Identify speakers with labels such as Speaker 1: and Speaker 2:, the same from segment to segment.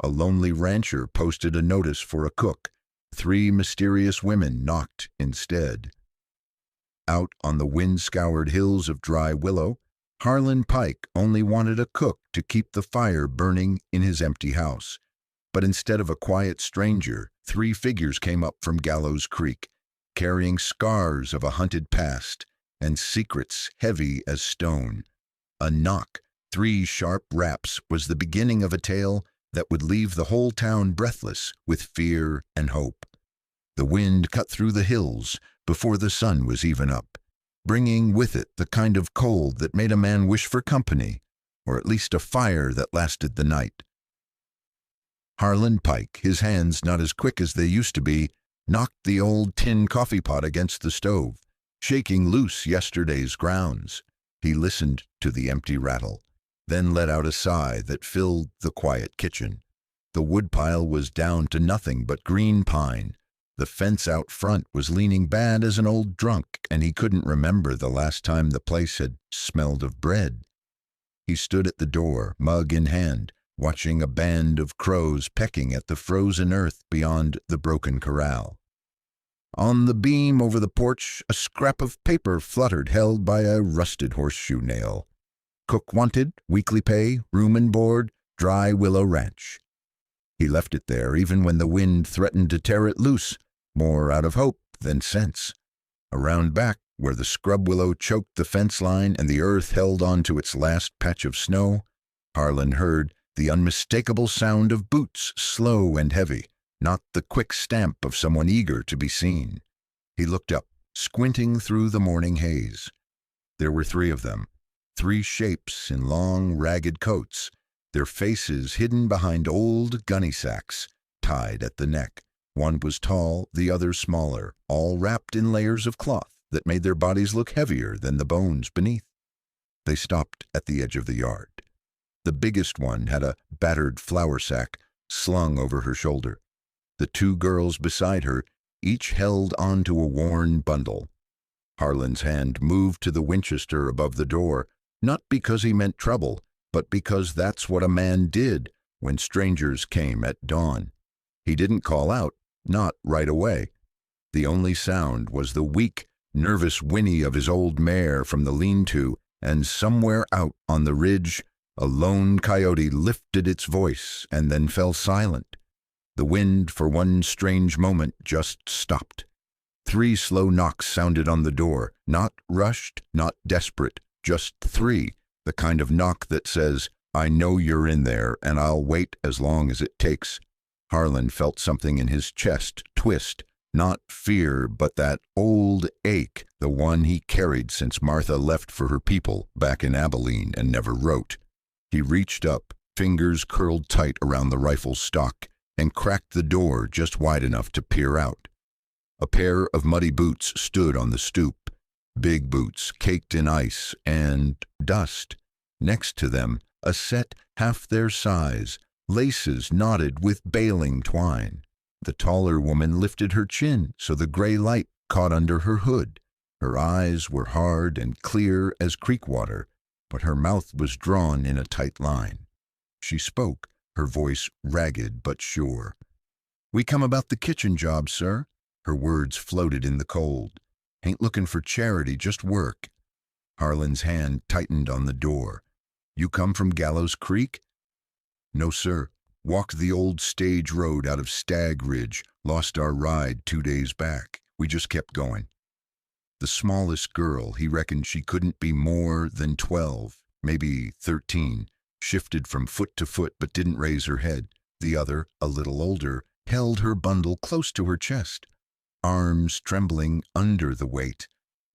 Speaker 1: A lonely rancher posted a notice for a cook. 3 mysterious women knocked instead. Out on the wind-scoured hills of Dry Willow, Harlan Pike only wanted a cook to keep the fire burning in his empty house. But instead of a quiet stranger, 3 figures came up from Gallows Creek, carrying scars of a hunted past and secrets heavy as stone. A knock, 3 sharp raps, was the beginning of a tale that would leave the whole town breathless with fear and hope. The wind cut through the hills before the sun was even up, bringing with it the kind of cold that made a man wish for company, or at least a fire that lasted the night. Harlan Pike, his hands not as quick as they used to be, knocked the old tin coffee pot against the stove, shaking loose yesterday's grounds. He listened to the empty rattle, then let out a sigh that filled the quiet kitchen. The woodpile was down to nothing but green pine. The fence out front was leaning bad as an old drunk, and he couldn't remember the last time the place had smelled of bread. He stood at the door, mug in hand, watching a band of crows pecking at the frozen earth beyond the broken corral. On the beam over the porch, a scrap of paper fluttered, held by a rusted horseshoe nail. Cook wanted, weekly pay, room and board, Dry Willow Ranch. He left it there even when the wind threatened to tear it loose, more out of hope than sense. Around back, where the scrub willow choked the fence line and the earth held on to its last patch of snow, Harlan heard the unmistakable sound of boots, slow and heavy, not the quick stamp of someone eager to be seen. He looked up, squinting through the morning haze. There were 3 of them, 3 shapes in long, ragged coats, their faces hidden behind old gunny sacks, tied at the neck. One was tall, the other smaller, all wrapped in layers of cloth that made their bodies look heavier than the bones beneath. They stopped at the edge of the yard. The biggest one had a battered flour sack slung over her shoulder. The 2 girls beside her each held onto a worn bundle. Harlan's hand moved to the Winchester above the door, not because he meant trouble, but because that's what a man did when strangers came at dawn. He didn't call out, not right away. The only sound was the weak, nervous whinny of his old mare from the lean-to, and somewhere out on the ridge, a lone coyote lifted its voice and then fell silent. The wind, for one strange moment, just stopped. 3 slow knocks sounded on the door, not rushed, not desperate, just 3, the kind of knock that says, "I know you're in there, and I'll wait as long as it takes." Harlan felt something in his chest twist, not fear, but that old ache, the one he carried since Martha left for her people back in Abilene and never wrote. He reached up, fingers curled tight around the rifle stock, and cracked the door just wide enough to peer out. A pair of muddy boots stood on the stoop, big boots caked in ice and dust. Next to them, a set half their size, laces knotted with baling twine. The taller woman lifted her chin so the gray light caught under her hood. Her eyes were hard and clear as creek water, but her mouth was drawn in a tight line. She spoke, her voice ragged but sure. "We come about the kitchen job, sir." Her words floated in the cold. "Ain't looking for charity, just work." Harlan's hand tightened on the door. "You come from Gallows Creek?" "No, sir. Walked the old stage road out of Stag Ridge. Lost our ride 2 days back. We just kept going." The smallest girl, he reckoned she couldn't be more than 12, maybe 13, shifted from foot to foot but didn't raise her head. The other, a little older, held her bundle close to her chest, arms trembling under the weight.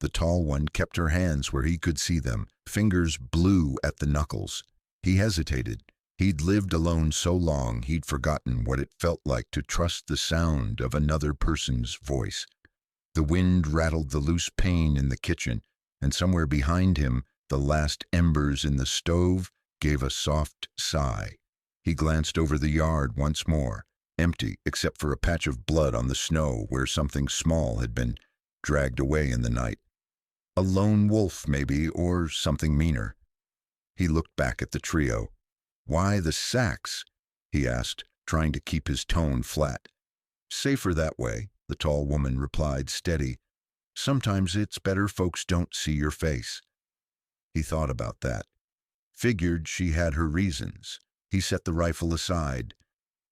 Speaker 1: The tall one kept her hands where he could see them, fingers blue at the knuckles. He hesitated. He'd lived alone so long he'd forgotten what it felt like to trust the sound of another person's voice. The wind rattled the loose pane in the kitchen, and somewhere behind him, the last embers in the stove gave a soft sigh. He glanced over the yard once more, empty except for a patch of blood on the snow where something small had been dragged away in the night. A lone wolf, maybe, or something meaner. He looked back at the trio. "Why the sacks?" he asked, trying to keep his tone flat. "Safer that way," the tall woman replied, steady. "Sometimes it's better folks don't see your face." He thought about that. Figured she had her reasons. He set the rifle aside.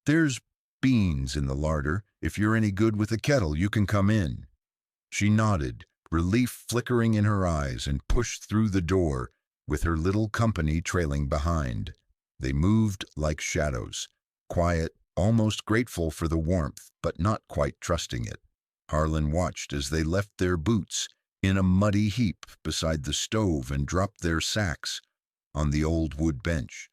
Speaker 1: "There's beans in the larder. If you're any good with a kettle, you can come in." She nodded, relief flickering in her eyes, and pushed through the door, with her little company trailing behind. They moved like shadows, quiet, almost grateful for the warmth, but not quite trusting it. Harlan watched as they left their boots in a muddy heap beside the stove and dropped their sacks on the old wood bench.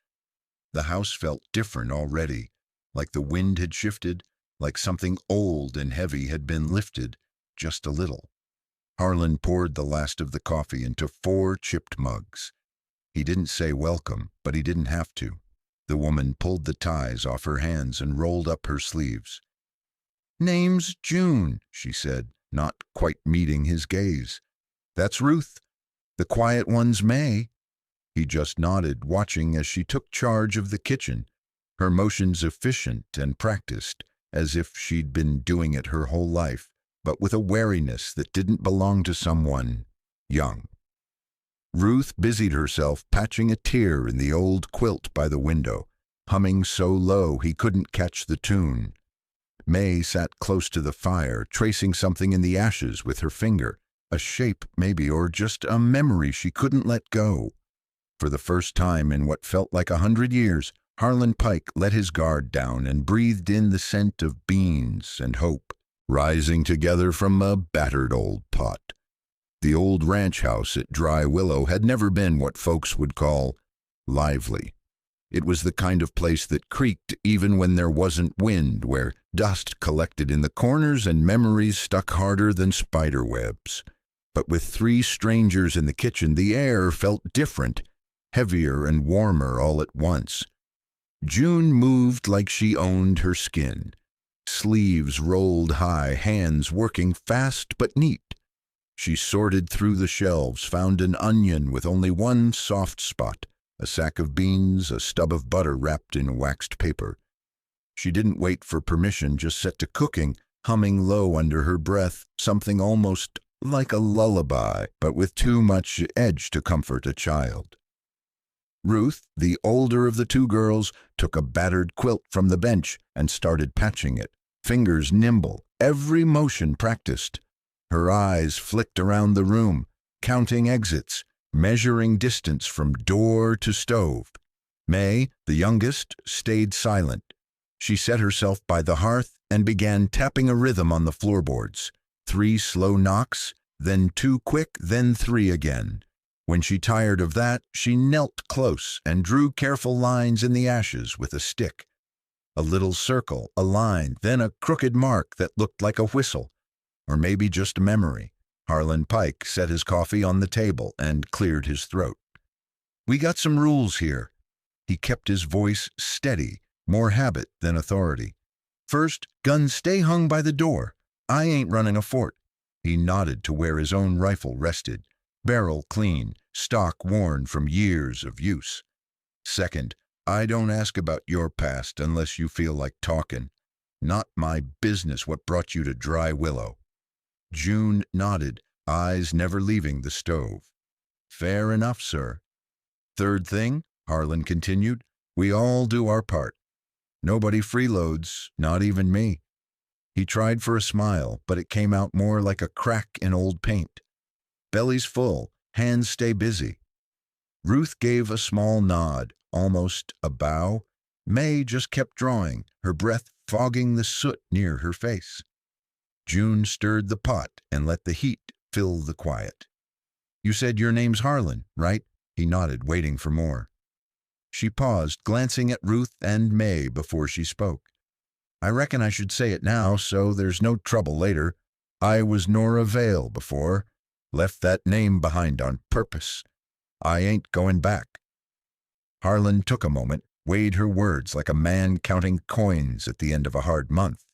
Speaker 1: The house felt different already, like the wind had shifted, like something old and heavy had been lifted just a little. Harlan poured the last of the coffee into 4 chipped mugs. He didn't say welcome, but he didn't have to. The woman pulled the ties off her hands and rolled up her sleeves. "Name's June," she said, not quite meeting his gaze. "That's Ruth. The quiet one's May." He just nodded, watching as she took charge of the kitchen, her motions efficient and practiced, as if she'd been doing it her whole life, but with a wariness that didn't belong to someone young. Ruth busied herself patching a tear in the old quilt by the window, humming so low he couldn't catch the tune. May sat close to the fire, tracing something in the ashes with her finger, a shape maybe, or just a memory she couldn't let go. For the first time in what felt like 100 years, Harlan Pike let his guard down and breathed in the scent of beans and hope, rising together from a battered old pot. The old ranch house at Dry Willow had never been what folks would call lively. It was the kind of place that creaked even when there wasn't wind, where dust collected in the corners and memories stuck harder than spider webs. But with 3 strangers in the kitchen, the air felt different, heavier and warmer all at once. June moved like she owned her skin. Sleeves rolled high, hands working fast but neat. She sorted through the shelves, found an onion with only one soft spot, a sack of beans, a stub of butter wrapped in waxed paper. She didn't wait for permission, just set to cooking, humming low under her breath, something almost like a lullaby, but with too much edge to comfort a child. Ruth, the older of the 2 girls, took a battered quilt from the bench and started patching it, fingers nimble, every motion practiced. Her eyes flicked around the room, counting exits, measuring distance from door to stove. May, the youngest, stayed silent. She set herself by the hearth and began tapping a rhythm on the floorboards. 3 slow knocks, then 2 quick, then 3 again. When she tired of that, she knelt close and drew careful lines in the ashes with a stick. A little circle, a line, then a crooked mark that looked like a whistle. Or maybe just a memory. Harlan Pike set his coffee on the table and cleared his throat. "We got some rules here." He kept his voice steady, more habit than authority. "First, guns stay hung by the door. I ain't running a fort." He nodded to where his own rifle rested, barrel clean, stock worn from years of use. "Second, I don't ask about your past unless you feel like talking. Not my business what brought you to Dry Willow." June nodded, eyes never leaving the stove. "Fair enough, sir." "Third thing," Harlan continued, "we all do our part. Nobody freeloads, not even me." He tried for a smile, but it came out more like a crack in old paint. "Belly's full, hands stay busy." Ruth gave a small nod, almost a bow. May just kept drawing, her breath fogging the soot near her face. June stirred the pot and let the heat fill the quiet. "You said your name's Harlan, right?" He nodded, waiting for more. She paused, glancing at Ruth and May before she spoke. "I reckon I should say it now, so there's no trouble later. I was Nora Vale before. Left that name behind on purpose. I ain't going back." Harlan took a moment, weighed her words like a man counting coins at the end of a hard month.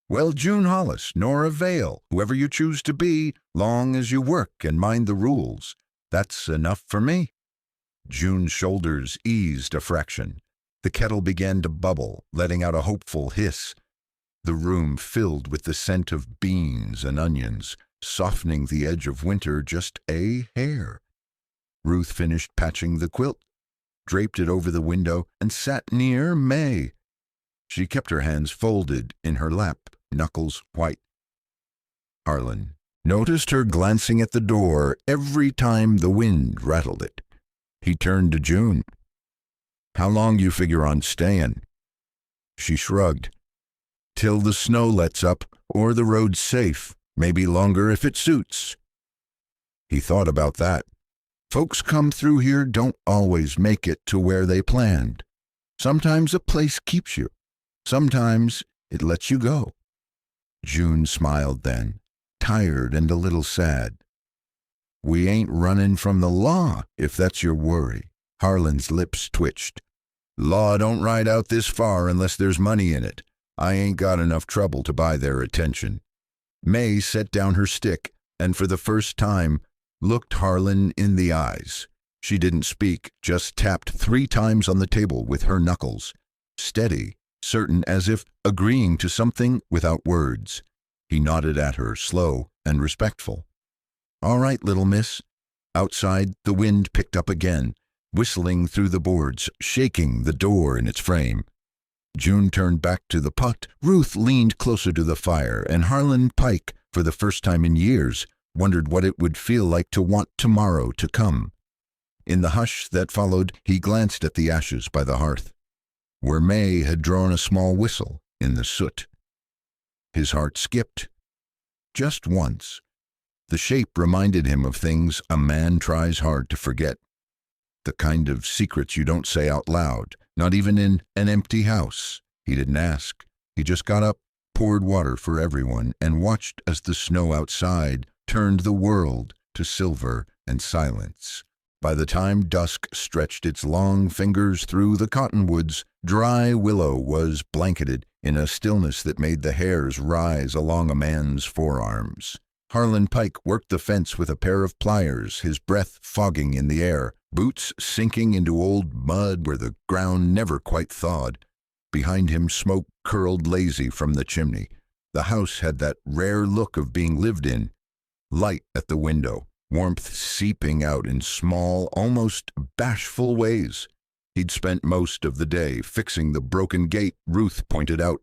Speaker 1: "Well, June Hollis, Nora Vale, whoever you choose to be, long as you work and mind the rules. That's enough for me." June's shoulders eased a fraction. The kettle began to bubble, letting out a hopeful hiss. The room filled with the scent of beans and onions, softening the edge of winter just a hair. Ruth finished patching the quilt, draped it over the window, and sat near May. She kept her hands folded in her lap, knuckles white. Harlan noticed her glancing at the door every time the wind rattled it. He turned to June. "How long you figure on staying?" She shrugged. "Till the snow lets up, or the road's safe. Maybe longer if it suits." He thought about that. Folks come through here don't always make it to where they planned. Sometimes a place keeps you. Sometimes it lets you go. June smiled then, tired and a little sad. "We ain't running from the law, if that's your worry." Harlan's lips twitched. "Law don't ride out this far unless there's money in it. I ain't got enough trouble to buy their attention." May set down her stick and for the first time looked Harlan in the eyes. She didn't speak, just tapped 3 times on the table with her knuckles, steady, certain, as if agreeing to something without words. He nodded at her, slow and respectful. "All right, little miss." Outside, the wind picked up again, whistling through the boards, shaking the door in its frame. June turned back to the pot. Ruth leaned closer to the fire, and Harlan Pike, for the first time in years, wondered what it would feel like to want tomorrow to come. In the hush that followed, he glanced at the ashes by the hearth, where May had drawn a small whistle in the soot. His heart skipped. Just once. The shape reminded him of things a man tries hard to forget. The kind of secrets you don't say out loud, not even in an empty house. He didn't ask. He just got up, poured water for everyone, and watched as the snow outside turned the world to silver and silence. By the time dusk stretched its long fingers through the cottonwoods, dry willow was blanketed in a stillness that made the hairs rise along a man's forearms. Harlan Pike worked the fence with a pair of pliers, his breath fogging in the air, boots sinking into old mud where the ground never quite thawed. Behind him, smoke curled lazy from the chimney. The house had that rare look of being lived in. Light at the window, warmth seeping out in small, almost bashful ways. He'd spent most of the day fixing the broken gate Ruth pointed out,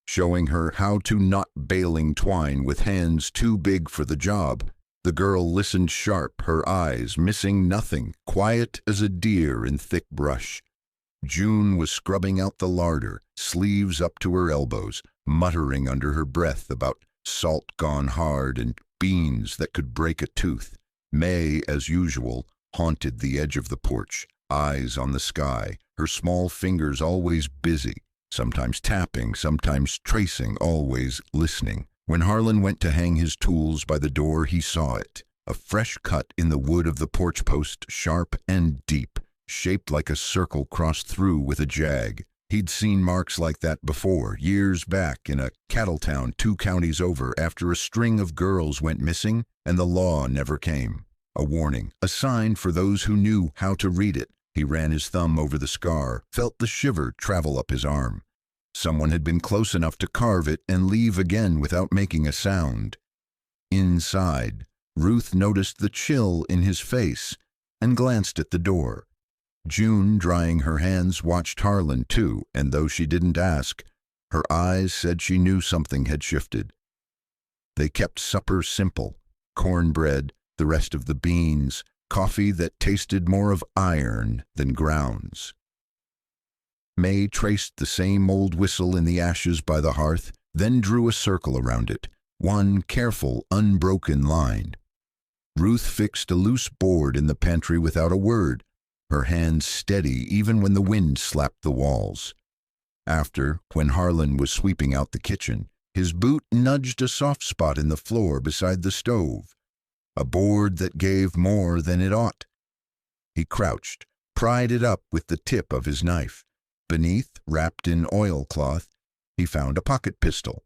Speaker 1: showing her how to knot baling twine with hands too big for the job. The girl listened sharp, her eyes missing nothing, quiet as a deer in thick brush. June was scrubbing out the larder, sleeves up to her elbows, muttering under her breath about salt gone hard and beans that could break a tooth. May, as usual, haunted the edge of the porch, eyes on the sky, her small fingers always busy, sometimes tapping, sometimes tracing, always listening. When Harlan went to hang his tools by the door, he saw it, a fresh cut in the wood of the porch post, sharp and deep, shaped like a circle crossed through with a jag. He'd seen marks like that before, years back in a cattle town 2 counties over, after a string of girls went missing and the law never came. A warning, a sign for those who knew how to read it. He ran his thumb over the scar, felt the shiver travel up his arm. Someone had been close enough to carve it and leave again without making a sound. Inside, Ruth noticed the chill in his face and glanced at the door. June, drying her hands, watched Harlan too, and though she didn't ask, her eyes said she knew something had shifted. They kept supper simple, cornbread, the rest of the beans, coffee that tasted more of iron than grounds. May traced the same old whistle in the ashes by the hearth, then drew a circle around it, one careful, unbroken line. Ruth fixed a loose board in the pantry without a word, her hands steady even when the wind slapped the walls. After, when Harlan was sweeping out the kitchen, his boot nudged a soft spot in the floor beside the stove, a board that gave more than it ought. He crouched, pried it up with the tip of his knife. Beneath, wrapped in oilcloth, he found a pocket pistol,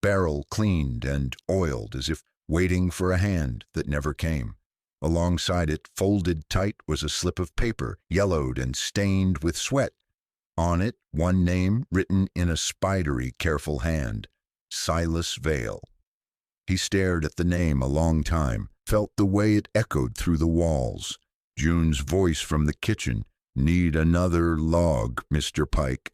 Speaker 1: barrel cleaned and oiled as if waiting for a hand that never came. Alongside it, folded tight, was a slip of paper, yellowed and stained with sweat. On it, one name written in a spidery, careful hand, Silas Vale. He stared at the name a long time, felt the way it echoed through the walls. June's voice from the kitchen, "Need another log, Mr. Pike,"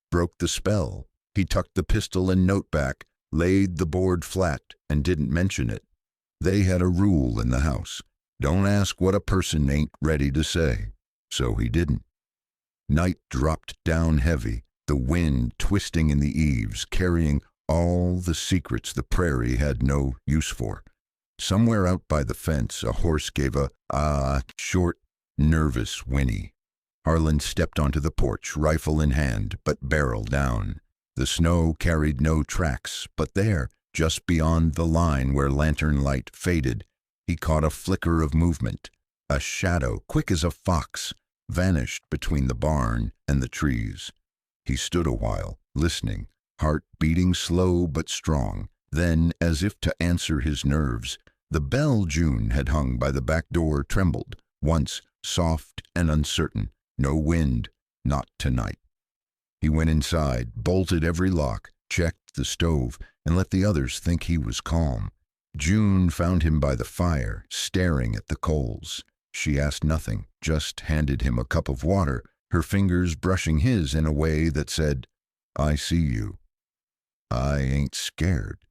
Speaker 1: broke the spell. He tucked the pistol and note back, laid the board flat, and didn't mention it. They had a rule in the house: don't ask what a person ain't ready to say. So he didn't. Night dropped down heavy, the wind twisting in the eaves, carrying all the secrets the prairie had no use for. Somewhere out by the fence, a horse gave a short, nervous whinny. Harlan stepped onto the porch, rifle in hand, but barrel down. The snow carried no tracks, but there, just beyond the line where lantern light faded, he caught a flicker of movement. A shadow, quick as a fox, vanished between the barn and the trees. He stood a while, listening, heart beating slow but strong. Then, as if to answer his nerves, the bell June had hung by the back door trembled, once soft and uncertain. No wind, not tonight. He went inside, bolted every lock, checked the stove, and let the others think he was calm. June found him by the fire, staring at the coals. She asked nothing, just handed him a cup of water, her fingers brushing his in a way that said, "I see you. I ain't scared."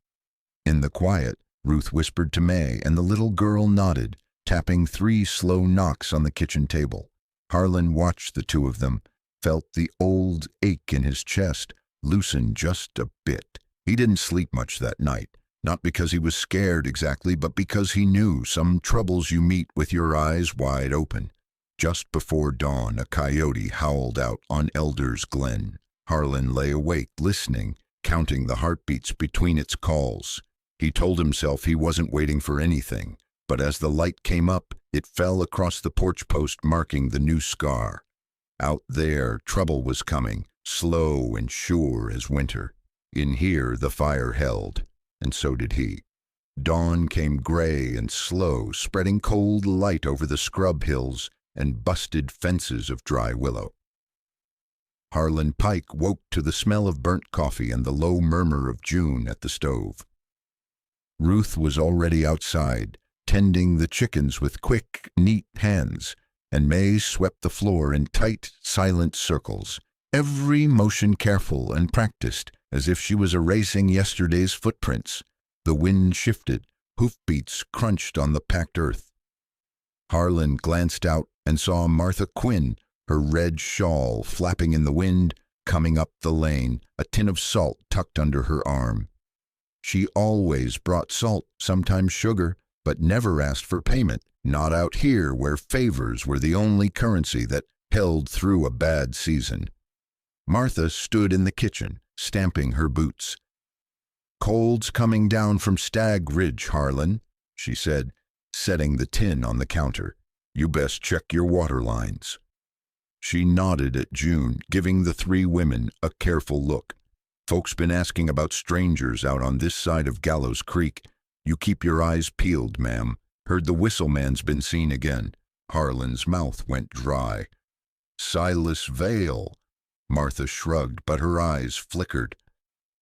Speaker 1: In the quiet, Ruth whispered to May, and the little girl nodded, tapping 3 slow knocks on the kitchen table. Harlan watched the two of them, felt the old ache in his chest loosen just a bit. He didn't sleep much that night, not because he was scared exactly, but because he knew some troubles you meet with your eyes wide open. Just before dawn, a coyote howled out on Elder's Glen. Harlan lay awake, listening, counting the heartbeats between its calls. He told himself he wasn't waiting for anything, but as the light came up, it fell across the porch post, marking the new scar. Out there, trouble was coming, slow and sure as winter. In here, the fire held, and so did he. Dawn came gray and slow, spreading cold light over the scrub hills and busted fences of dry willow. Harlan Pike woke to the smell of burnt coffee and the low murmur of June at the stove. Ruth was already outside, tending the chickens with quick, neat hands, and May swept the floor in tight, silent circles, every motion careful and practiced, as if she was erasing yesterday's footprints. The wind shifted, hoofbeats crunched on the packed earth. Harlan glanced out and saw Martha Quinn, her red shawl flapping in the wind, coming up the lane, a tin of salt tucked under her arm. She always brought salt, sometimes sugar, but never asked for payment, not out here where favors were the only currency that held through a bad season. Martha stood in the kitchen, stamping her boots. "Cold's coming down from Stag Ridge, Harlan," she said, setting the tin on the counter. "You best check your water lines." She nodded at June, giving the 3 women a careful look. "Folks been asking about strangers out on this side of Gallows Creek. You keep your eyes peeled, ma'am. Heard the whistle man's been seen again." Harlan's mouth went dry. "Silas Vale." Martha shrugged, but her eyes flickered.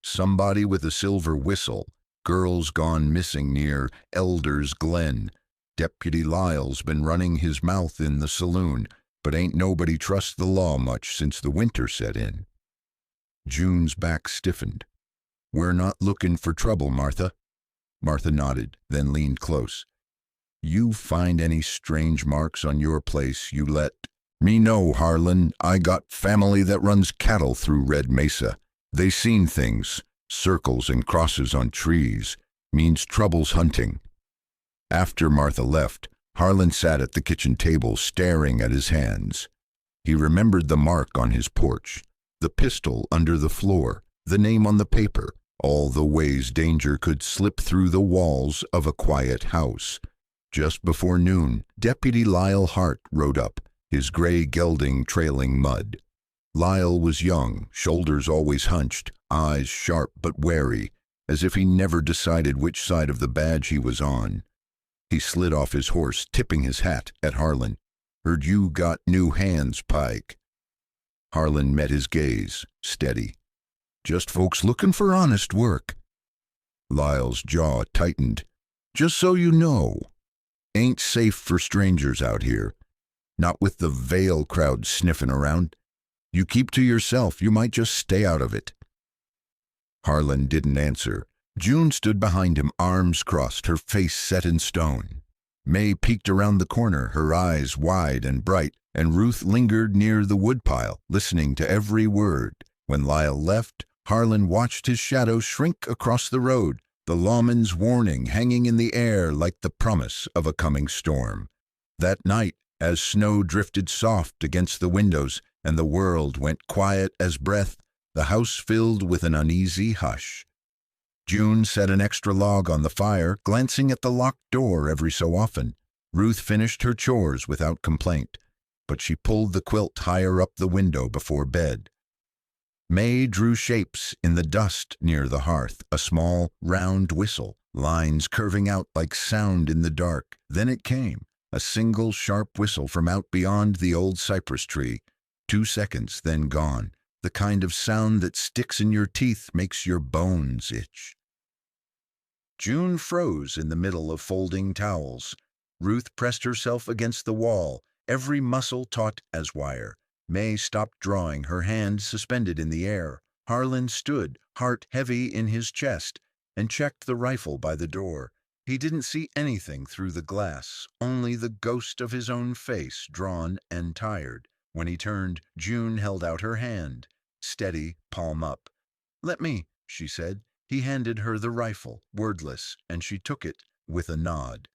Speaker 1: "Somebody with a silver whistle. Girls gone missing near Elder's Glen. Deputy Lyle's been running his mouth in the saloon, but ain't nobody trust the law much since the winter set in." June's back stiffened. "We're not looking for trouble, Martha." Martha nodded, then leaned close. "You find any strange marks on your place, you let me know, Harlan. I got family that runs cattle through Red Mesa. They seen things, circles and crosses on trees. Means trouble's hunting." After Martha left, Harlan sat at the kitchen table staring at his hands. He remembered the mark on his porch, the pistol under the floor, the name on the paper, all the ways danger could slip through the walls of a quiet house. Just before noon, Deputy Lyle Hart rode up, his gray gelding trailing mud. Lyle was young, shoulders always hunched, eyes sharp but wary, as if he never decided which side of the badge he was on. He slid off his horse, tipping his hat at Harlan. "Heard you got new hands, Pike." Harlan met his gaze, steady. Just folks looking for honest work. Lyle's jaw tightened. Just so you know, ain't safe for strangers out here. Not with the Vale crowd sniffing around. You keep to yourself, you might just stay out of it. Harlan didn't answer. June stood behind him, arms crossed, her face set in stone. May peeked around the corner, her eyes wide and bright, and Ruth lingered near the woodpile, listening to every word. When Lyle left, Harlan watched his shadow shrink across the road, the lawman's warning hanging in the air like the promise of a coming storm. That night, as snow drifted soft against the windows and the world went quiet as breath, the house filled with an uneasy hush. June set an extra log on the fire, glancing at the locked door every so often. Ruth finished her chores without complaint, but she pulled the quilt higher up the window before bed. May drew shapes in the dust near the hearth, a small, round whistle, lines curving out like sound in the dark. Then it came, a single sharp whistle from out beyond the old cypress tree. 2 seconds, then gone. The kind of sound that sticks in your teeth, makes your bones itch. June froze in the middle of folding towels. Ruth pressed herself against the wall, every muscle taut as wire. May stopped drawing, her hand suspended in the air. Harlan stood, heart heavy in his chest, and checked the rifle by the door. He didn't see anything through the glass, only the ghost of his own face, drawn and tired. When he turned, June held out her hand, steady, palm up. "Let me," she said. He handed her the rifle, wordless, and she took it with a nod.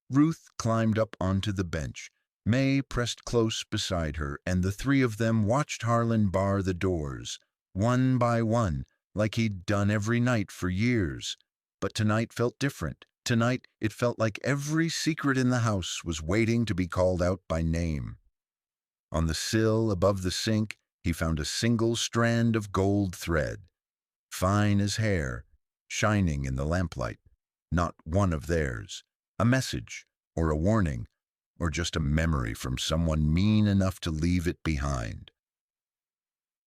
Speaker 1: Ruth climbed up onto the bench. May pressed close beside her, and the three of them watched Harlan bar the doors, one by one, like he'd done every night for years. But tonight felt different. Tonight it felt like every secret in the house was waiting to be called out by name. On the sill above the sink, he found a single strand of gold thread, fine as hair, shining in the lamplight. Not one of theirs. A message, or a warning, or just a memory from someone mean enough to leave it behind.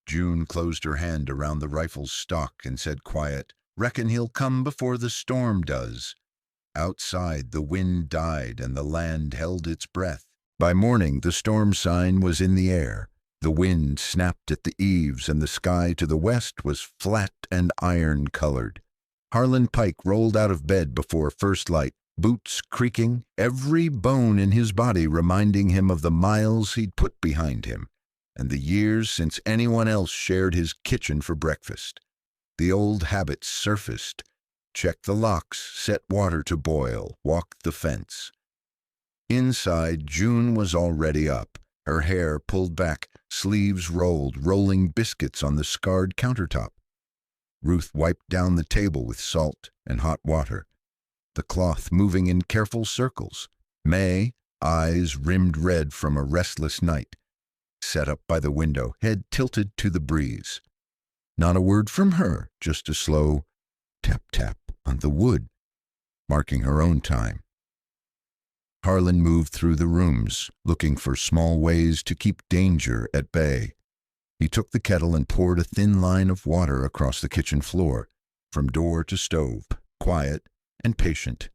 Speaker 1: June closed her hand around the rifle's stock and said quiet, "Reckon he'll come before the storm does." Outside, the wind died and the land held its breath. By morning, the storm sign was in the air. The wind snapped at the eaves, and the sky to the west was flat and iron-colored. Harlan Pike rolled out of bed before first light, boots creaking, every bone in his body reminding him of the miles he'd put behind him, and the years since anyone else shared his kitchen for breakfast. The old habits surfaced. Check the locks, set water to boil, walk the fence. Inside, June was already up, her hair pulled back, sleeves rolled, rolling biscuits on the scarred countertop. Ruth wiped down the table with salt and hot water, the cloth moving in careful circles. May, eyes rimmed red from a restless night, sat up by the window, head tilted to the breeze. Not a word from her, just a slow tap-tap on the wood, marking her own time. Harlan moved through the rooms, looking for small ways to keep danger at bay. He took the kettle and poured a thin line of water across the kitchen floor, from door to stove, quiet and patient.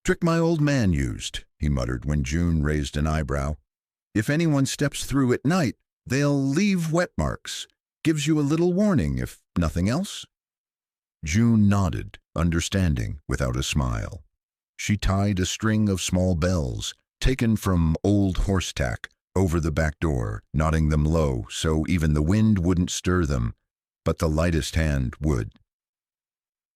Speaker 1: "Trick my old man used," he muttered when June raised an eyebrow. "If anyone steps through at night, they'll leave wet marks. Gives you a little warning, if nothing else." June nodded, understanding, without a smile. She tied a string of small bells, taken from old horse tack, over the back door, knotting them low so even the wind wouldn't stir them, but the lightest hand would.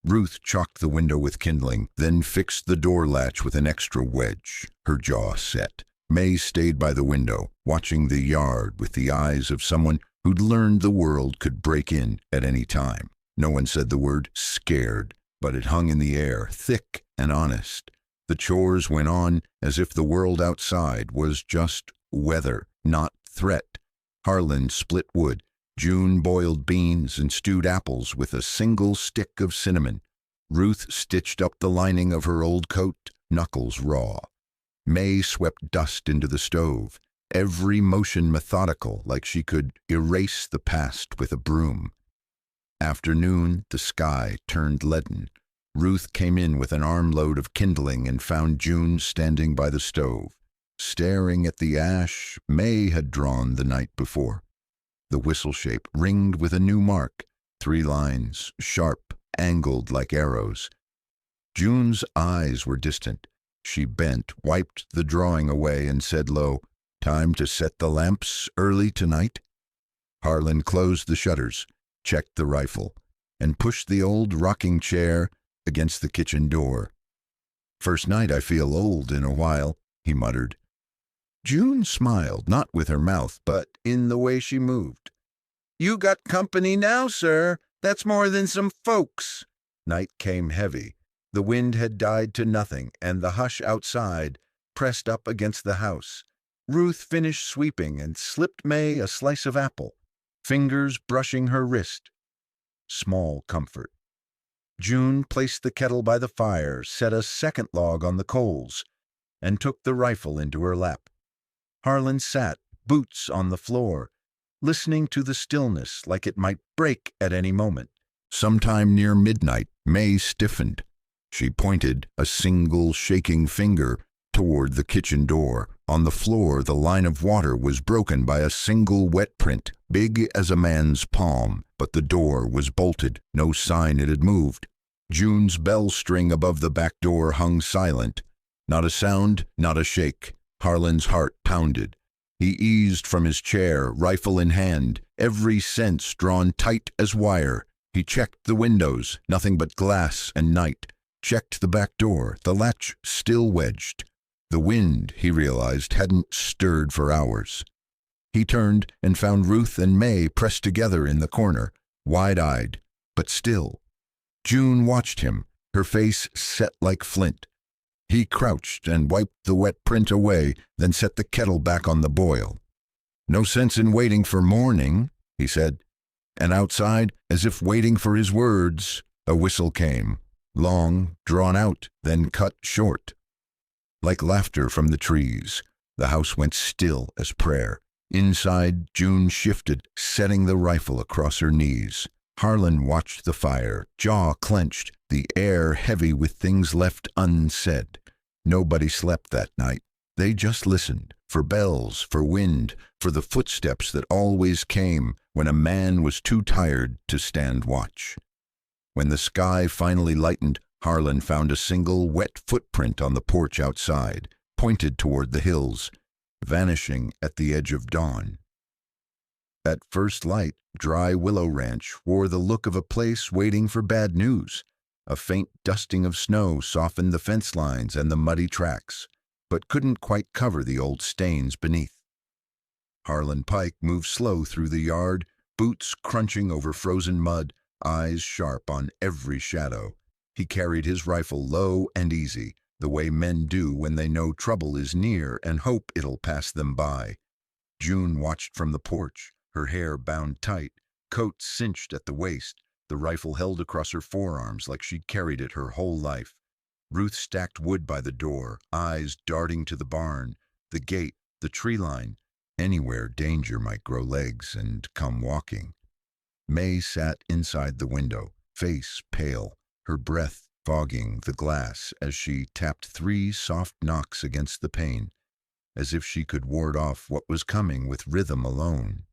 Speaker 1: Ruth chalked the window with kindling, then fixed the door latch with an extra wedge, her jaw set. May stayed by the window, watching the yard with the eyes of someone who'd learned the world could break in at any time. No one said the word scared, but it hung in the air, thick and honest. The chores went on as if the world outside was just weather, not threat. Harlan split wood. June boiled beans and stewed apples with a single stick of cinnamon. Ruth stitched up the lining of her old coat, knuckles raw. May swept dust into the stove. every motion methodical, like she could erase the past with a broom. Afternoon, the sky turned leaden. Ruth came in with an armload of kindling and found June standing by the stove, staring at the ash May had drawn the night before. The whistle shape ringed with a new mark, 3 lines, sharp, angled like arrows. June's eyes were distant. She bent, wiped the drawing away, and said low, "Time to set the lamps early tonight?" Harlan closed the shutters, checked the rifle, and pushed the old rocking chair against the kitchen door. "First night I feel old in a while," he muttered. June smiled, not with her mouth, but in the way she moved. "You got company now, sir. That's more than some folks." Night came heavy. The wind had died to nothing, and the hush outside pressed up against the house. Ruth finished sweeping and slipped May a slice of apple, fingers brushing her wrist. Small comfort. June placed the kettle by the fire, set a second log on the coals, and took the rifle into her lap. Harlan sat, boots on the floor, listening to the stillness like it might break at any moment. Sometime near midnight, May stiffened. She pointed a single shaking finger toward the kitchen door. On the floor, the line of water was broken by a single wet print, big as a man's palm, but the door was bolted, no sign it had moved. June's bell string above the back door hung silent. Not a sound, not a shake. Harlan's heart pounded. He eased from his chair, rifle in hand, every sense drawn tight as wire. He checked the windows, nothing but glass and night. Checked the back door, the latch still wedged. The wind, he realized, hadn't stirred for hours. He turned and found Ruth and May pressed together in the corner, wide-eyed, but still. June watched him, her face set like flint. He crouched and wiped the wet print away, then set the kettle back on the boil. "No sense in waiting for morning," he said. And outside, as if waiting for his words, a whistle came. Long, drawn out, then cut short. Like laughter from the trees, the house went still as prayer. Inside, June shifted, setting the rifle across her knees. Harlan watched the fire, jaw clenched, the air heavy with things left unsaid. Nobody slept that night. They just listened, for bells, for wind, for the footsteps that always came when a man was too tired to stand watch. When the sky finally lightened, Harlan found a single wet footprint on the porch outside, pointed toward the hills, vanishing at the edge of dawn. At first light, Dry Willow Ranch wore the look of a place waiting for bad news. A faint dusting of snow softened the fence lines and the muddy tracks, but couldn't quite cover the old stains beneath. Harlan Pike moved slow through the yard, boots crunching over frozen mud, eyes sharp on every shadow. He carried his rifle low and easy, the way men do when they know trouble is near and hope it'll pass them by. June watched from the porch, her hair bound tight, coat cinched at the waist, the rifle held across her forearms like she'd carried it her whole life. Ruth stacked wood by the door, eyes darting to the barn, the gate, the tree line, anywhere danger might grow legs and come walking. May sat inside the window, face pale, her breath fogging the glass as she tapped 3 soft knocks against the pane, as if she could ward off what was coming with rhythm alone.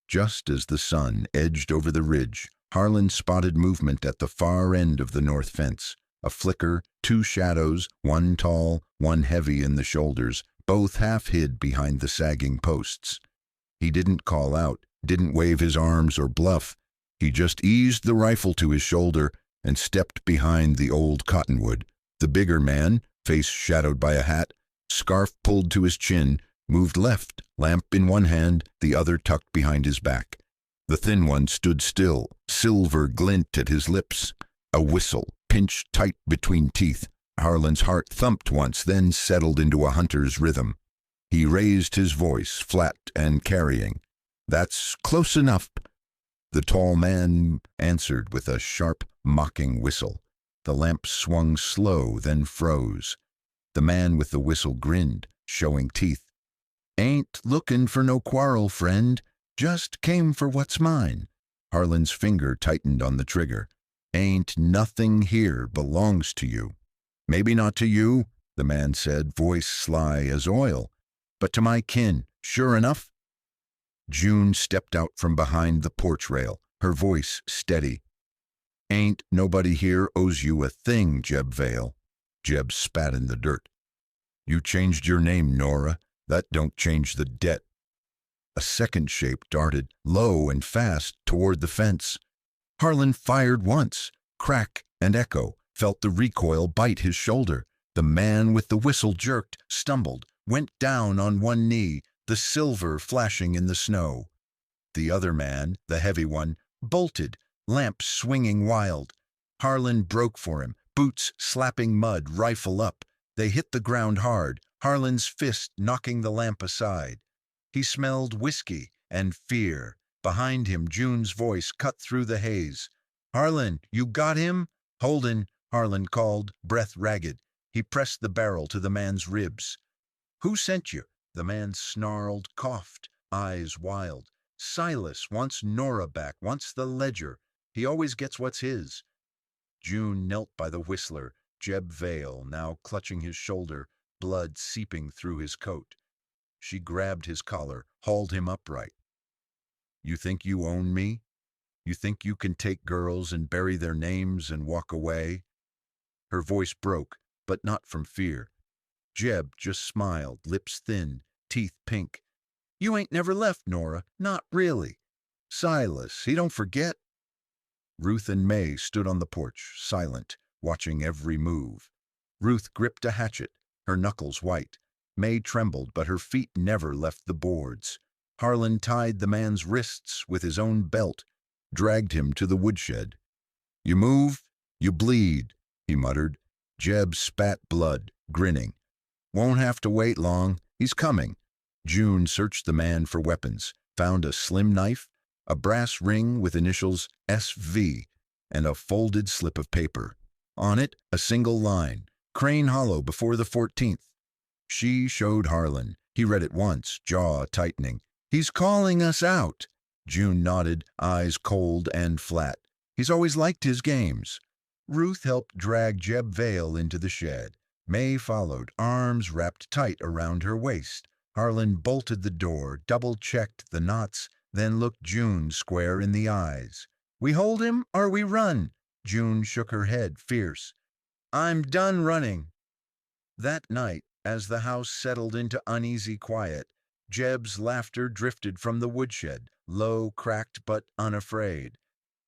Speaker 1: Just as the sun edged over the ridge, Harlan spotted movement at the far end of the north fence. A flicker, 2 shadows, one tall, one heavy in the shoulders, both half hid behind the sagging posts. He didn't call out, didn't wave his arms or bluff. He just eased the rifle to his shoulder and stepped behind the old cottonwood. The bigger man, face shadowed by a hat, scarf pulled to his chin, moved left, lamp in one hand, the other tucked behind his back. The thin one stood still, silver glint at his lips. A whistle, pinched tight between teeth. Harlan's heart thumped once, then settled into a hunter's rhythm. He raised his voice, flat and carrying. "That's close enough." The tall man answered with a sharp, mocking whistle. The lamp swung slow, then froze. The man with the whistle grinned, showing teeth. Ain't looking for no quarrel, friend. Just came for what's mine. Harlan's finger tightened on the trigger. Ain't nothing here belongs to you. Maybe not to you, the man said, voice sly as oil, but to my kin, sure enough. June stepped out from behind the porch rail, her voice steady. Ain't nobody here owes you a thing, Jeb Vale. Jeb spat in the dirt. You changed your name, Nora. That don't change the debt. A second shape darted, low and fast, toward the fence. Harlan fired once. Crack and echo, felt the recoil bite his shoulder. The man with the whistle jerked, stumbled, went down on one knee, the silver flashing in the snow. The other man, the heavy one, bolted, lamp swinging wild. Harlan broke for him, boots slapping mud, rifle up. They hit the ground hard, Harlan's fist knocking the lamp aside. He smelled whiskey and fear. Behind him, June's voice cut through the haze. Harlan, you got him? Holden, Harlan called, breath ragged. He pressed the barrel to the man's ribs. Who sent you? The man snarled, coughed, eyes wild. Silas wants Nora back, wants the ledger. He always gets what's his. June knelt by the whistler, Jeb Vale now clutching his shoulder, blood seeping through his coat. She grabbed his collar, hauled him upright. You think you own me? You think you can take girls and bury their names and walk away? Her voice broke, but not from fear. Jeb just smiled, lips thin, teeth pink. You ain't never left, Nora, not really. Silas, he don't forget. Ruth and May stood on the porch, silent, watching every move. Ruth gripped a hatchet, her knuckles white. May trembled, but her feet never left the boards. Harlan tied the man's wrists with his own belt, dragged him to the woodshed. You move, you bleed, he muttered. Jeb spat blood, grinning. Won't have to wait long, he's coming. June searched the man for weapons, found a slim knife, a brass ring with initials SV, and a folded slip of paper. On it, a single line, Crane Hollow before the 14th. She showed Harlan. He read it once, jaw tightening. He's calling us out. June nodded, eyes cold and flat. He's always liked his games. Ruth helped drag Jeb Vale into the shed. May followed, arms wrapped tight around her waist. Harlan bolted the door, double-checked the knots, then looked June square in the eyes. We hold him or we run? June shook her head, fierce. I'm done running. That night, as the house settled into uneasy quiet, Jeb's laughter drifted from the woodshed, low, cracked, but unafraid.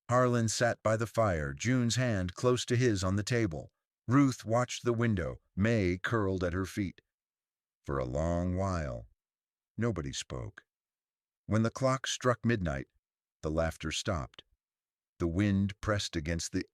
Speaker 1: Harlan sat by the fire, June's hand close to his on the table. Ruth watched the window, May curled at her feet. For a long while, nobody spoke. When the clock struck midnight, the laughter stopped. The wind pressed against the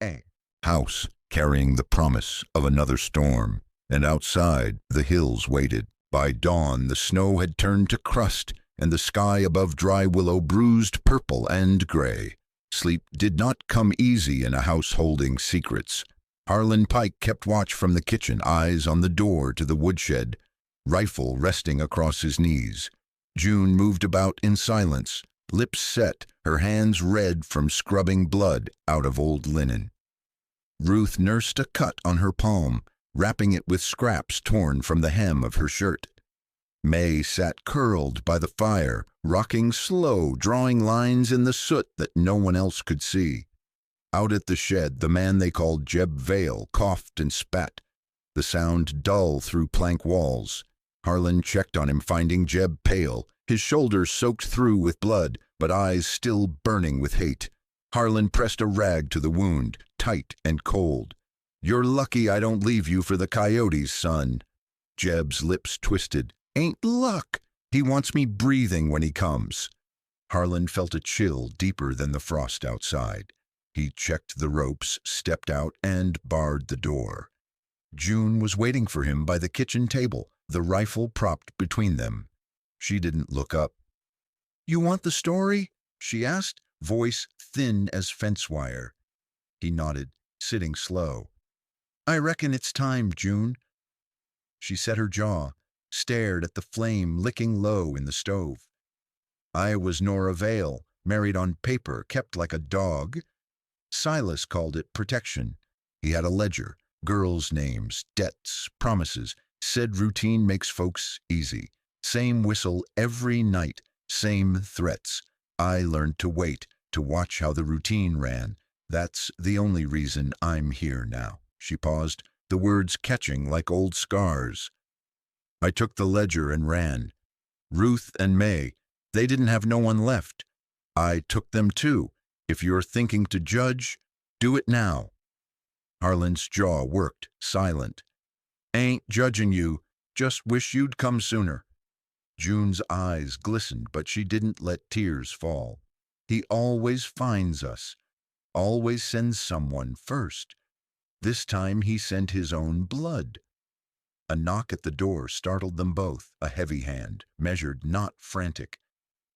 Speaker 1: house, carrying the promise of another storm, and outside the hills waited. By dawn, the snow had turned to crust, and the sky above Dry Willow bruised purple and gray. Sleep did not come easy in a house holding secrets. Harlan Pike kept watch from the kitchen, eyes on the door to the woodshed, rifle resting across his knees. June moved about in silence, lips set, her hands red from scrubbing blood out of old linen. Ruth nursed a cut on her palm, wrapping it with scraps torn from the hem of her shirt. May sat curled by the fire, rocking slow, drawing lines in the soot that no one else could see. Out at the shed, the man they called Jeb Vale coughed and spat, the sound dull through plank walls. Harlan checked on him, finding Jeb pale, his shoulders soaked through with blood, but eyes still burning with hate. Harlan pressed a rag to the wound, tight and cold. You're lucky I don't leave you for the coyotes, son. Jeb's lips twisted. Ain't luck. He wants me breathing when he comes. Harlan felt a chill deeper than the frost outside. He checked the ropes, stepped out, and barred the door. June was waiting for him by the kitchen table, the rifle propped between them. She didn't look up. You want the story? She asked, voice thin as fence wire. He nodded, sitting slow. I reckon it's time, June. She set her jaw. stared at the flame licking low in the stove. I was Nora Vale, married on paper, kept like a dog. Silas called it protection. He had a ledger, girls' names, debts, promises, said routine makes folks easy. Same whistle every night, same threats. I learned to wait, to watch how the routine ran. That's the only reason I'm here now. She paused, the words catching like old scars. I took the ledger and ran. Ruth and May, they didn't have no one left. I took them too. If you're thinking to judge, do it now. Harlan's jaw worked, silent. Ain't judging you, just wish you'd come sooner. June's eyes glistened, but she didn't let tears fall. He always finds us, always sends someone first. This time he sent his own blood. A knock at the door startled them both, a heavy hand, measured, not frantic.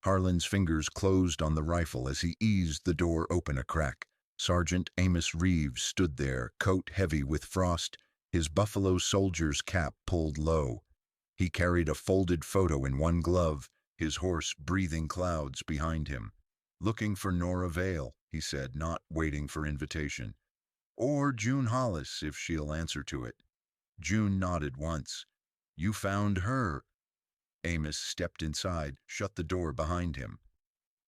Speaker 1: Harlan's fingers closed on the rifle as he eased the door open a crack. Sergeant Amos Reeves stood there, coat heavy with frost, his buffalo soldier's cap pulled low. He carried a folded photo in one glove, his horse breathing clouds behind him. Looking for Nora Vale, he said, not waiting for invitation. Or June Hollis, if she'll answer to it. June nodded once. You found her. Amos stepped inside, shut the door behind him.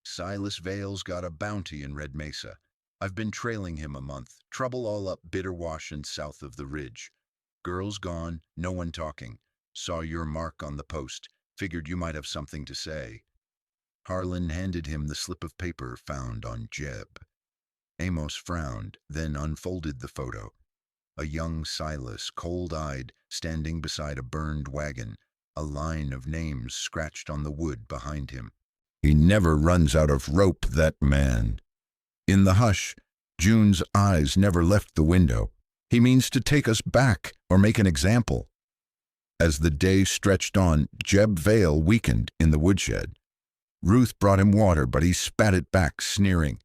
Speaker 1: Silas Vale's got a bounty in Red Mesa. I've been trailing him a month, trouble all up Bitterwash and south of the ridge. Girls gone, no one talking. Saw your mark on the post, figured you might have something to say. Harlan handed him the slip of paper found on Jeb. Amos frowned, then unfolded the photo. A young Silas, cold-eyed, standing beside a burned wagon, a line of names scratched on the wood behind him. He never runs out of rope, that man. In the hush, June's eyes never left the window. He means to take us back or make an example. As the day stretched on, Jeb Vale weakened in the woodshed. Ruth brought him water, but he spat it back, sneering.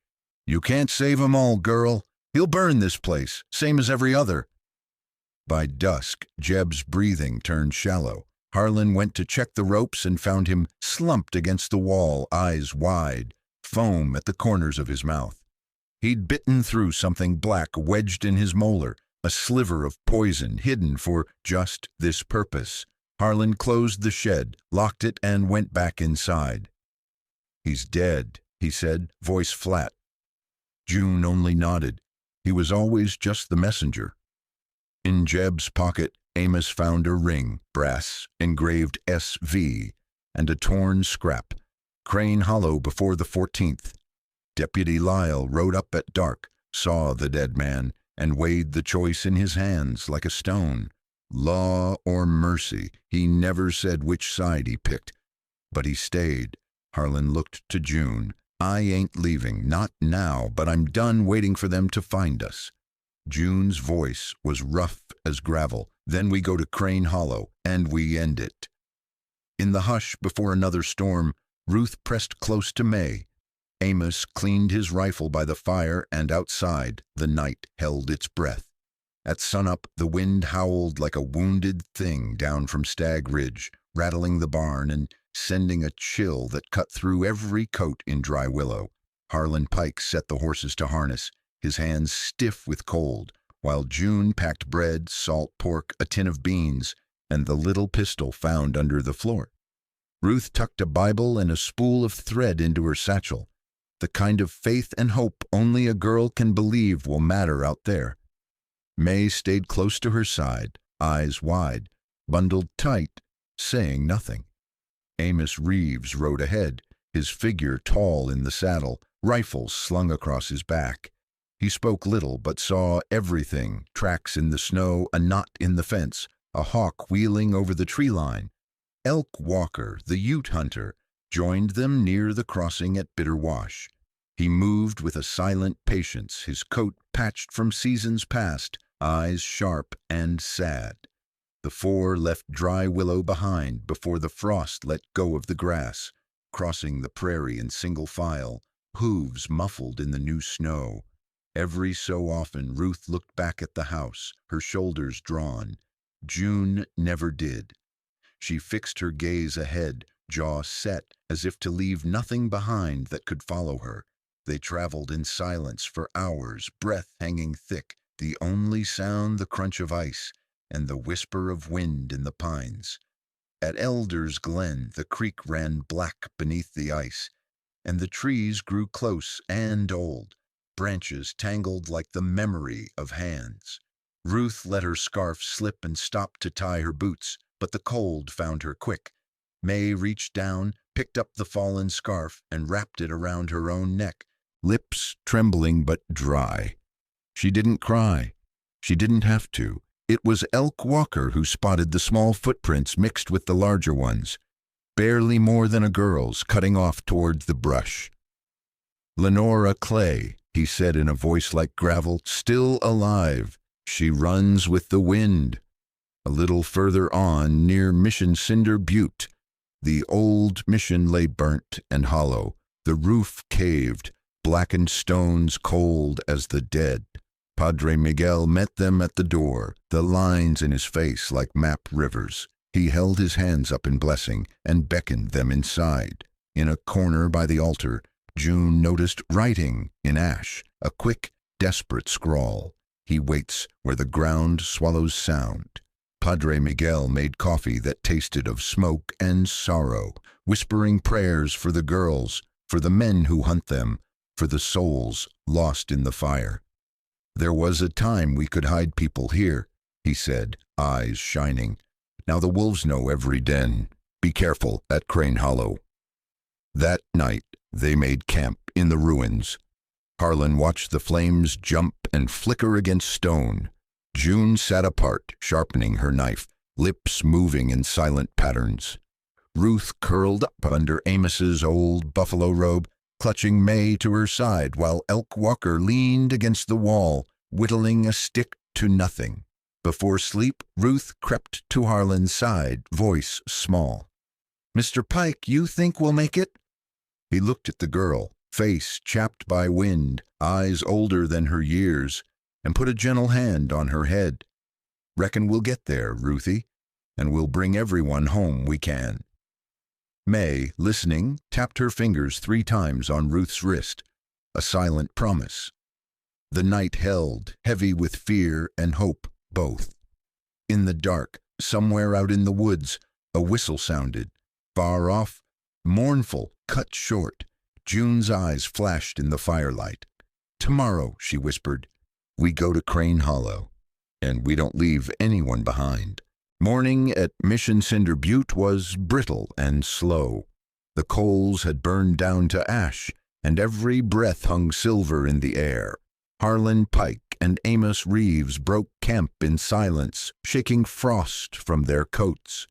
Speaker 1: You can't save 'em all, girl. He'll burn this place, same as every other. By dusk, Jeb's breathing turned shallow. Harlan went to check the ropes and found him slumped against the wall, eyes wide, foam at the corners of his mouth. He'd bitten through something black wedged in his molar, a sliver of poison hidden for just this purpose. Harlan closed the shed, locked it, and went back inside. He's dead, he said, voice flat. June only nodded. He was always just the messenger. In Jeb's pocket, Amos found a ring, brass, engraved SV, and a torn scrap, Crane Hollow before the 14th. Deputy Lyle rode up at dark, saw the dead man, and weighed the choice in his hands like a stone. Law or mercy, he never said which side he picked. But he stayed. Harlan looked to June. I ain't leaving, not now, but I'm done waiting for them to find us. June's voice was rough as gravel. Then we go to Crane Hollow, and we end it. In the hush before another storm, Ruth pressed close to May. Amos cleaned his rifle by the fire, and outside, the night held its breath. At sunup, the wind howled like a wounded thing down from Stag Ridge, rattling the barn and sending a chill that cut through every coat in Dry Willow. Harlan Pike set the horses to harness, his hands stiff with cold, while June packed bread, salt pork, a tin of beans, and the little pistol found under the floor. Ruth tucked a Bible and a spool of thread into her satchel, the kind of faith and hope only a girl can believe will matter out there. May stayed close to her side, eyes wide, bundled tight, saying nothing. Amos Reeves rode ahead, his figure tall in the saddle, rifle slung across his back. He spoke little but saw everything, tracks in the snow, a knot in the fence, a hawk wheeling over the tree line. Elk Walker, the Ute hunter, joined them near the crossing at Bitterwash. He moved with a silent patience, his coat patched from seasons past, eyes sharp and sad. The four left Dry Willow behind before the frost let go of the grass, crossing the prairie in single file, hooves muffled in the new snow. Every so often Ruth looked back at the house, her shoulders drawn. June never did. She fixed her gaze ahead, jaw set, as if to leave nothing behind that could follow her. They traveled in silence for hours, breath hanging thick, the only sound the crunch of ice and the whisper of wind in the pines. At Elder's Glen, the creek ran black beneath the ice, and the trees grew close and old, branches tangled like the memory of hands. Ruth let her scarf slip and stopped to tie her boots, but the cold found her quick. May reached down, picked up the fallen scarf, and wrapped it around her own neck, lips trembling but dry. She didn't cry. She didn't have to. It was Elk Walker who spotted the small footprints mixed with the larger ones, barely more than a girl's, cutting off toward the brush. "Lenora Clay," he said in a voice like gravel, "still alive. She runs with the wind." A little further on, near Mission Cinder Butte, the old mission lay burnt and hollow, the roof caved, blackened stones cold as the dead. Padre Miguel met them at the door, the lines in his face like map rivers. He held his hands up in blessing and beckoned them inside. In a corner by the altar, June noticed writing in ash, a quick, desperate scrawl. "He waits where the ground swallows sound." Padre Miguel made coffee that tasted of smoke and sorrow, whispering prayers for the girls, for the men who hunt them, for the souls lost in the fire. "There was a time we could hide people here," he said, eyes shining. "Now the wolves know every den. Be careful at Crane Hollow." That night they made camp in the ruins. Harlan watched the flames jump and flicker against stone. June sat apart, sharpening her knife, lips moving in silent patterns. Ruth curled up under Amos's old buffalo robe, clutching May to her side, while Elk Walker leaned against the wall, whittling a stick to nothing. Before sleep, Ruth crept to Harlan's side, voice small. "Mr. Pike, you think we'll make it?" He looked at the girl, face chapped by wind, eyes older than her years, and put a gentle hand on her head. "Reckon we'll get there, Ruthie, and we'll bring everyone home we can." May, listening, tapped her fingers 3 times on Ruth's wrist, a silent promise. The night held, heavy with fear and hope, both. In the dark, somewhere out in the woods, a whistle sounded, far off, mournful, cut short. June's eyes flashed in the firelight. "Tomorrow," she whispered, "we go to Crane Hollow, and we don't leave anyone behind." Morning at Mission Cinder Butte was brittle and slow. The coals had burned down to ash, and every breath hung silver in the air. Harlan Pike and Amos Reeves broke camp in silence, shaking frost from their coats.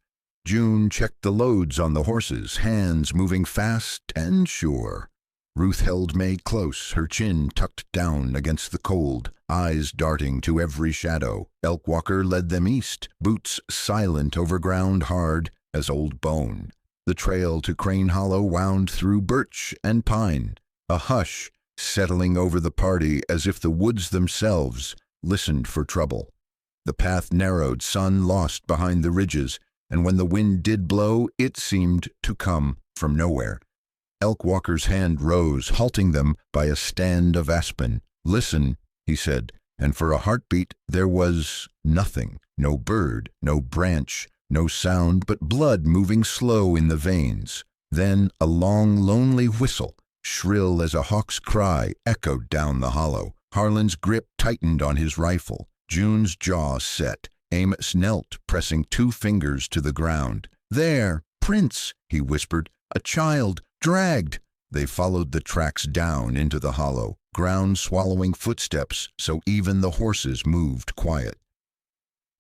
Speaker 1: June checked the loads on the horses, hands moving fast and sure. Ruth held May close, her chin tucked down against the cold, eyes darting to every shadow. Elk Walker led them east, boots silent over ground hard as old bone. The trail to Crane Hollow wound through birch and pine, a hush settling over the party as if the woods themselves listened for trouble. The path narrowed, sun lost behind the ridges, and when the wind did blow, it seemed to come from nowhere. Elk Walker's hand rose, halting them by a stand of aspen. "Listen," he said, and for a heartbeat there was nothing, no bird, no branch, no sound but blood moving slow in the veins. Then a long, lonely whistle, shrill as a hawk's cry, echoed down the hollow. Harlan's grip tightened on his rifle. June's jaw set. Amos knelt, pressing 2 fingers to the ground. "There, Prince," he whispered, "a child, dragged." They followed the tracks down into the hollow, ground-swallowing footsteps so even the horses moved quiet.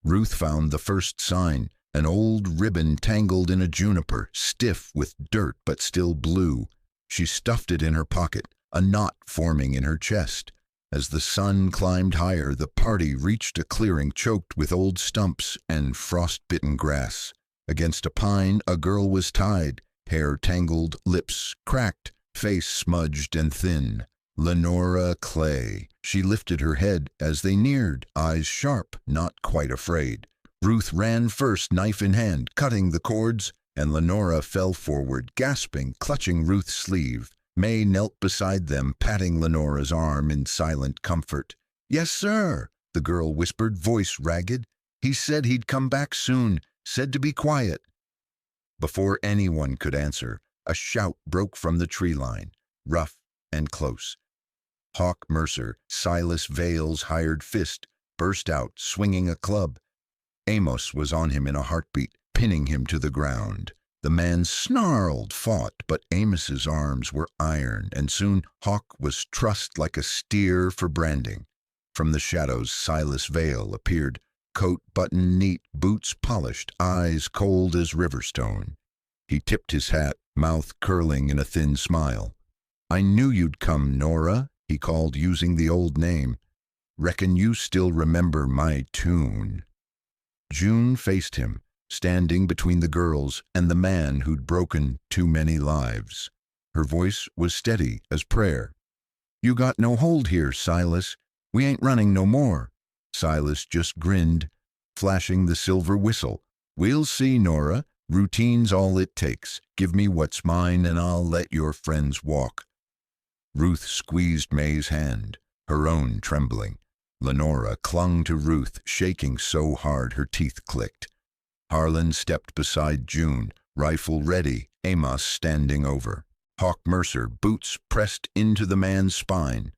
Speaker 1: Ruth found the first sign, an old ribbon tangled in a juniper, stiff with dirt but still blue. She stuffed it in her pocket, a knot forming in her chest. As the sun climbed higher, the party reached a clearing choked with old stumps and frost-bitten grass. Against a pine, a girl was tied, hair tangled, lips cracked, face smudged and thin. Lenora Clay. She lifted her head as they neared, eyes sharp, not quite afraid. Ruth ran first, knife in hand, cutting the cords, and Lenora fell forward, gasping, clutching Ruth's sleeve. May knelt beside them, patting Lenora's arm in silent comfort. "Yes, sir," the girl whispered, voice ragged. "He said he'd come back soon, said to be quiet." Before anyone could answer, a shout broke from the tree line, rough and close. Hawk Mercer, Silas Vale's hired fist, burst out, swinging a club. Amos was on him in a heartbeat, pinning him to the ground. The man snarled, fought, but Amos's arms were iron, and soon Hawk was trussed like a steer for branding. From the shadows, Silas Vale appeared, coat buttoned neat, boots polished, eyes cold as riverstone. He tipped his hat, mouth curling in a thin smile. "I knew you'd come, Nora," he called, using the old name. "Reckon you still remember my tune." June faced him, standing between the girls and the man who'd broken too many lives. Her voice was steady as prayer. "You got no hold here, Silas. We ain't running no more." Silas just grinned, flashing the silver whistle. "We'll see, Nora. Routine's all it takes. Give me what's mine and I'll let your friends walk." Ruth squeezed May's hand, her own trembling. Lenora clung to Ruth, shaking so hard her teeth clicked. Harlan stepped beside June, rifle ready, Amos standing over. Hawk Mercer, boots pressed into the man's spine.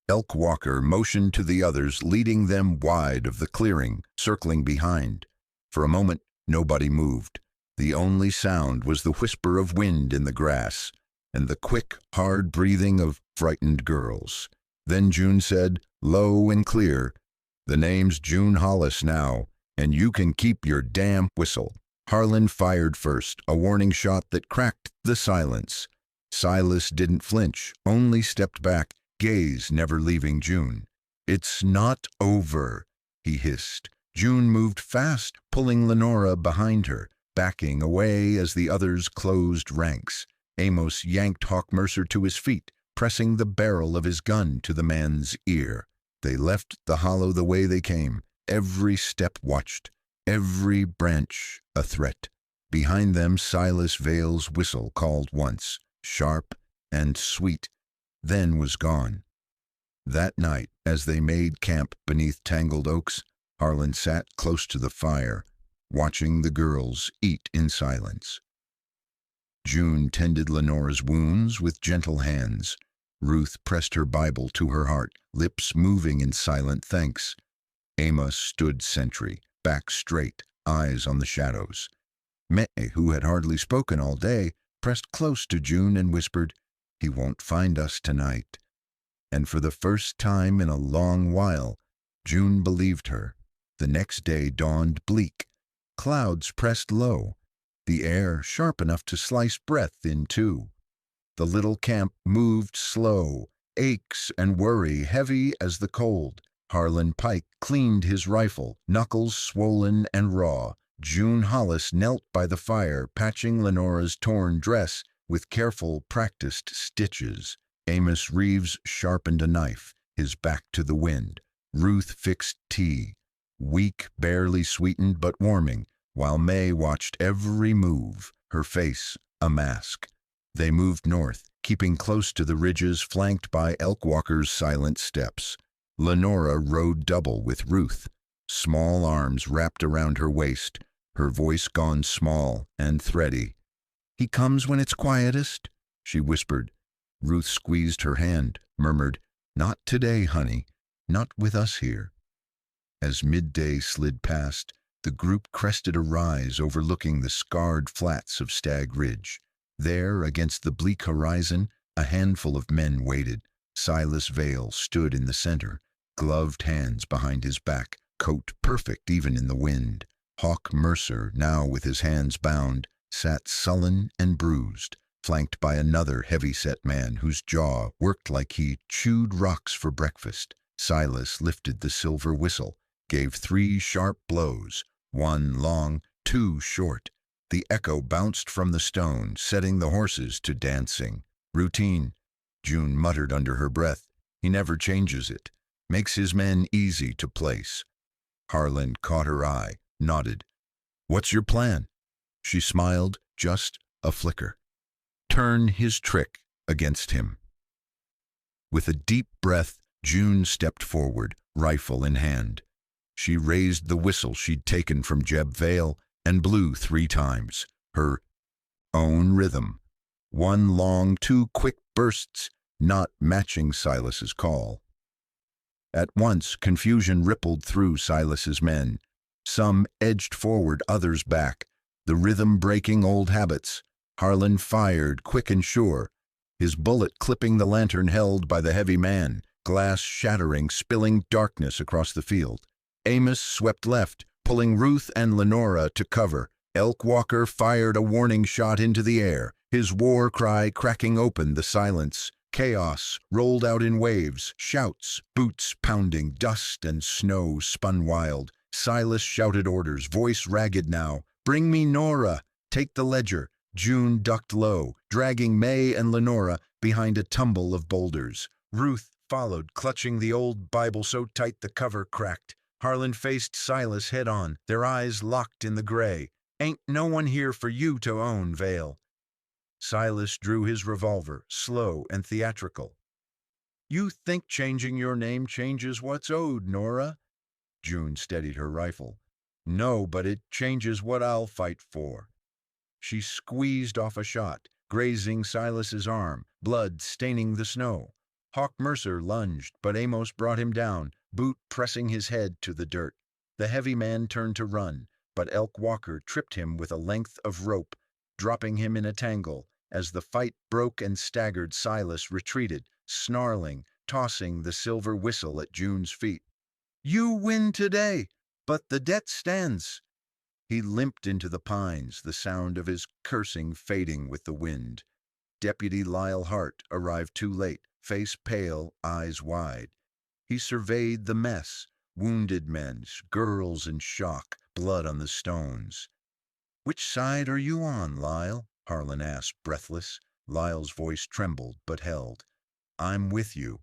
Speaker 1: Elk Walker motioned to the others, leading them wide of the clearing, circling behind. For a moment, nobody moved. The only sound was the whisper of wind in the grass and the quick, hard breathing of frightened girls. Then June said, low and clear, "The name's June Hollis now, and you can keep your damn whistle." Harlan fired first, a warning shot that cracked the silence. Silas didn't flinch, only stepped back, gaze never leaving June. "It's not over," he hissed. June moved fast, pulling Lenora behind her, backing away as the others closed ranks. Amos yanked Hawk Mercer to his feet, pressing the barrel of his gun to the man's ear. They left the hollow the way they came, every step watched, every branch a threat. Behind them Silas Vale's whistle called once, sharp and sweet, then was gone. That night, as they made camp beneath tangled oaks, Harlan sat close to the fire, watching the girls eat in silence. June tended Lenora's wounds with gentle hands. Ruth pressed her Bible to her heart, lips moving in silent thanks. Amos stood sentry, back straight, eyes on the shadows. May, who had hardly spoken all day, pressed close to June and whispered, "He won't find us tonight." And for the first time in a long while, June believed her. The next day dawned bleak. Clouds pressed low, the air sharp enough to slice breath in two. The little camp moved slow, aches and worry heavy as the cold. Harlan Pike cleaned his rifle, knuckles swollen and raw. June Hollis knelt by the fire, patching Lenora's torn dress with careful, practiced stitches. Amos Reeves sharpened a knife, his back to the wind. Ruth fixed tea, weak, barely sweetened but warming, while May watched every move, her face a mask. They moved north, keeping close to the ridges flanked by Elk Walker's silent steps. Lenora rode double with Ruth, small arms wrapped around her waist, her voice gone small and thready. "He comes when it's quietest," she whispered. Ruth squeezed her hand, murmured, "Not today, honey, not with us here." As midday slid past, the group crested a rise overlooking the scarred flats of Stag Ridge. There, against the bleak horizon, a handful of men waited. Silas Vale stood in the center, gloved hands behind his back, coat perfect even in the wind. Hawk Mercer, now with his hands bound, sat sullen and bruised, flanked by another heavy-set man whose jaw worked like he chewed rocks for breakfast. Silas lifted the silver whistle, gave 3 sharp blows, 1 long, 2 short. The echo bounced from the stone, setting the horses to dancing. "Routine," June muttered under her breath. "He never changes it. Makes his men easy to place." Harlan caught her eye, nodded. What's your plan? She smiled, just a flicker. Turn his trick against him. With a deep breath, June stepped forward, rifle in hand. She raised the whistle she'd taken from Jeb Vale and blew 3 times, her own rhythm. 1 long, 2 quick bursts, not matching Silas's call. At once, confusion rippled through Silas's men. Some edged forward, others back, the rhythm breaking old habits. Harlan fired, quick and sure, his bullet clipping the lantern held by the heavy man, glass shattering, spilling darkness across the field. Amos swept left, pulling Ruth and Lenora to cover. Elk Walker fired a warning shot into the air, his war cry cracking open the silence. Chaos rolled out in waves, shouts, boots pounding, dust and snow spun wild. Silas shouted orders, voice ragged now. Bring me Nora, take the ledger. June ducked low, dragging May and Lenora behind a tumble of boulders. Ruth followed, clutching the old Bible so tight the cover cracked. Harlan faced Silas head on, their eyes locked in the gray. Ain't no one here for you to own, Vale. Silas drew his revolver, slow and theatrical. You think changing your name changes what's owed, Nora? June steadied her rifle. No, but it changes what I'll fight for. She squeezed off a shot, grazing Silas's arm, blood staining the snow. Hawk Mercer lunged, but Amos brought him down, boot pressing his head to the dirt. The heavy man turned to run, but Elk Walker tripped him with a length of rope, dropping him in a tangle. As the fight broke and staggered, Silas retreated, snarling, tossing the silver whistle at June's feet. You win today, but the debt stands. He limped into the pines, the sound of his cursing fading with the wind. Deputy Lyle Hart arrived too late, face pale, eyes wide. He surveyed the mess, wounded men, girls in shock, blood on the stones. Which side are you on, Lyle? Harlan asked, breathless. Lyle's voice trembled but held. I'm with you.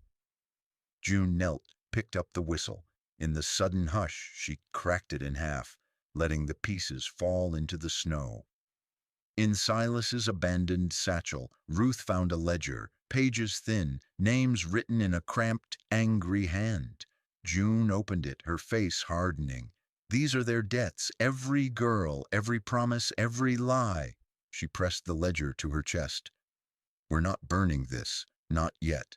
Speaker 1: June knelt, picked up the whistle. In the sudden hush, she cracked it in half, letting the pieces fall into the snow. In Silas's abandoned satchel, Ruth found a ledger, pages thin, names written in a cramped, angry hand. June opened it, her face hardening. These are their debts, every girl, every promise, every lie. She pressed the ledger to her chest. We're not burning this, not yet.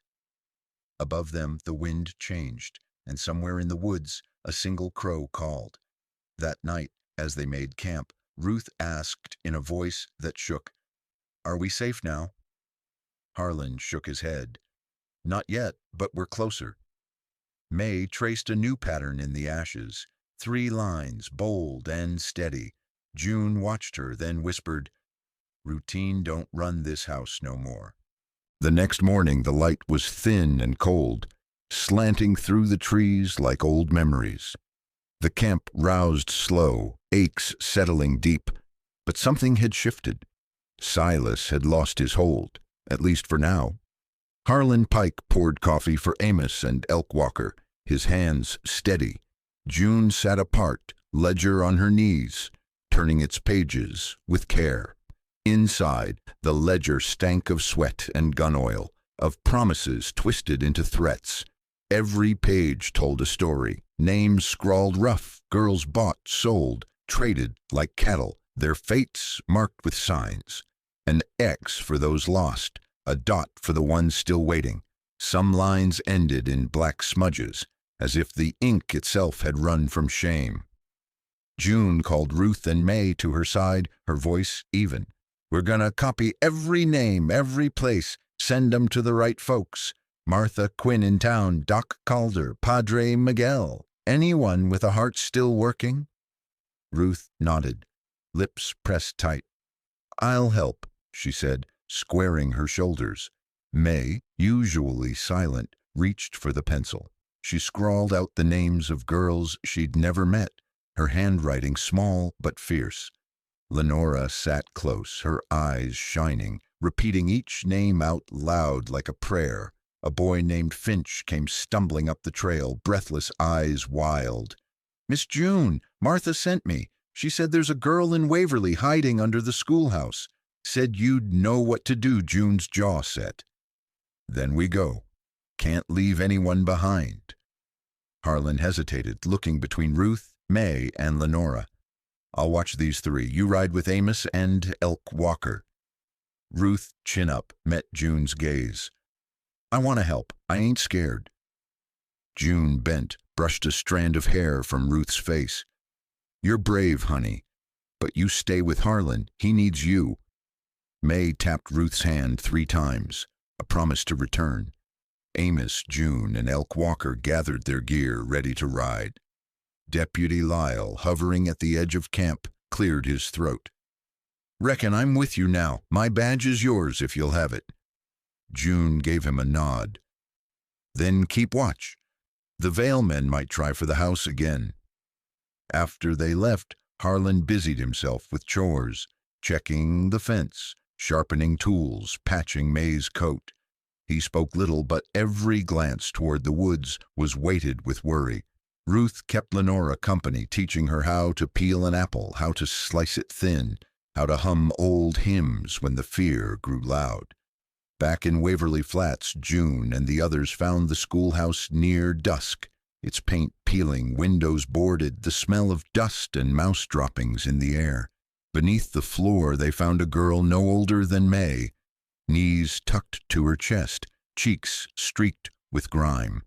Speaker 1: Above them, the wind changed, and somewhere in the woods, a single crow called. That night, as they made camp, Ruth asked in a voice that shook, Are we safe now? Harlan shook his head. Not yet, but we're closer. May traced a new pattern in the ashes, 3 lines, bold and steady. June watched her, then whispered, Routine don't run this house no more. The next morning the light was thin and cold, slanting through the trees like old memories. The camp roused slow, aches settling deep, but something had shifted. Silas had lost his hold, at least for now. Harlan Pike poured coffee for Amos and Elk Walker, his hands steady. June sat apart, ledger on her knees, turning its pages with care. Inside, the ledger stank of sweat and gun oil, of promises twisted into threats. Every page told a story, names scrawled rough, girls bought, sold, traded like cattle, their fates marked with signs. An X for those lost, a dot for the ones still waiting. Some lines ended in black smudges, as if the ink itself had run from shame. June called Ruth and May to her side, her voice even. We're gonna copy every name, every place, send 'em to the right folks. Martha Quinn in town, Doc Calder, Padre Miguel. Anyone with a heart still working? Ruth nodded, lips pressed tight. I'll help, she said, squaring her shoulders. May, usually silent, reached for the pencil. She scrawled out the names of girls she'd never met, her handwriting small but fierce. Lenora sat close, her eyes shining, repeating each name out loud like a prayer. A boy named Finch came stumbling up the trail, breathless, eyes wild. Miss June, Martha sent me. She said there's a girl in Waverly hiding under the schoolhouse. Said you'd know what to do. June's jaw set. Then we go. Can't leave anyone behind. Harlan hesitated, looking between Ruth, May, and Lenora. I'll watch these three. You ride with Amos and Elk Walker. Ruth, chin up, met June's gaze. I want to help. I ain't scared. June bent, brushed a strand of hair from Ruth's face. You're brave, honey, but you stay with Harlan. He needs you. May tapped Ruth's hand 3 times, a promise to return. Amos, June, and Elk Walker gathered their gear, ready to ride. Deputy Lyle, hovering at the edge of camp, cleared his throat. Reckon I'm with you now. My badge is yours if you'll have it. June gave him a nod. Then keep watch. The Vale men might try for the house again. After they left, Harlan busied himself with chores, checking the fence, sharpening tools, patching May's coat. He spoke little, but every glance toward the woods was weighted with worry. Ruth kept Lenora company, teaching her how to peel an apple, how to slice it thin, how to hum old hymns when the fear grew loud. Back in Waverly Flats, June and the others found the schoolhouse near dusk, its paint peeling, windows boarded, the smell of dust and mouse droppings in the air. Beneath the floor they found a girl no older than May, knees tucked to her chest, cheeks streaked with grime.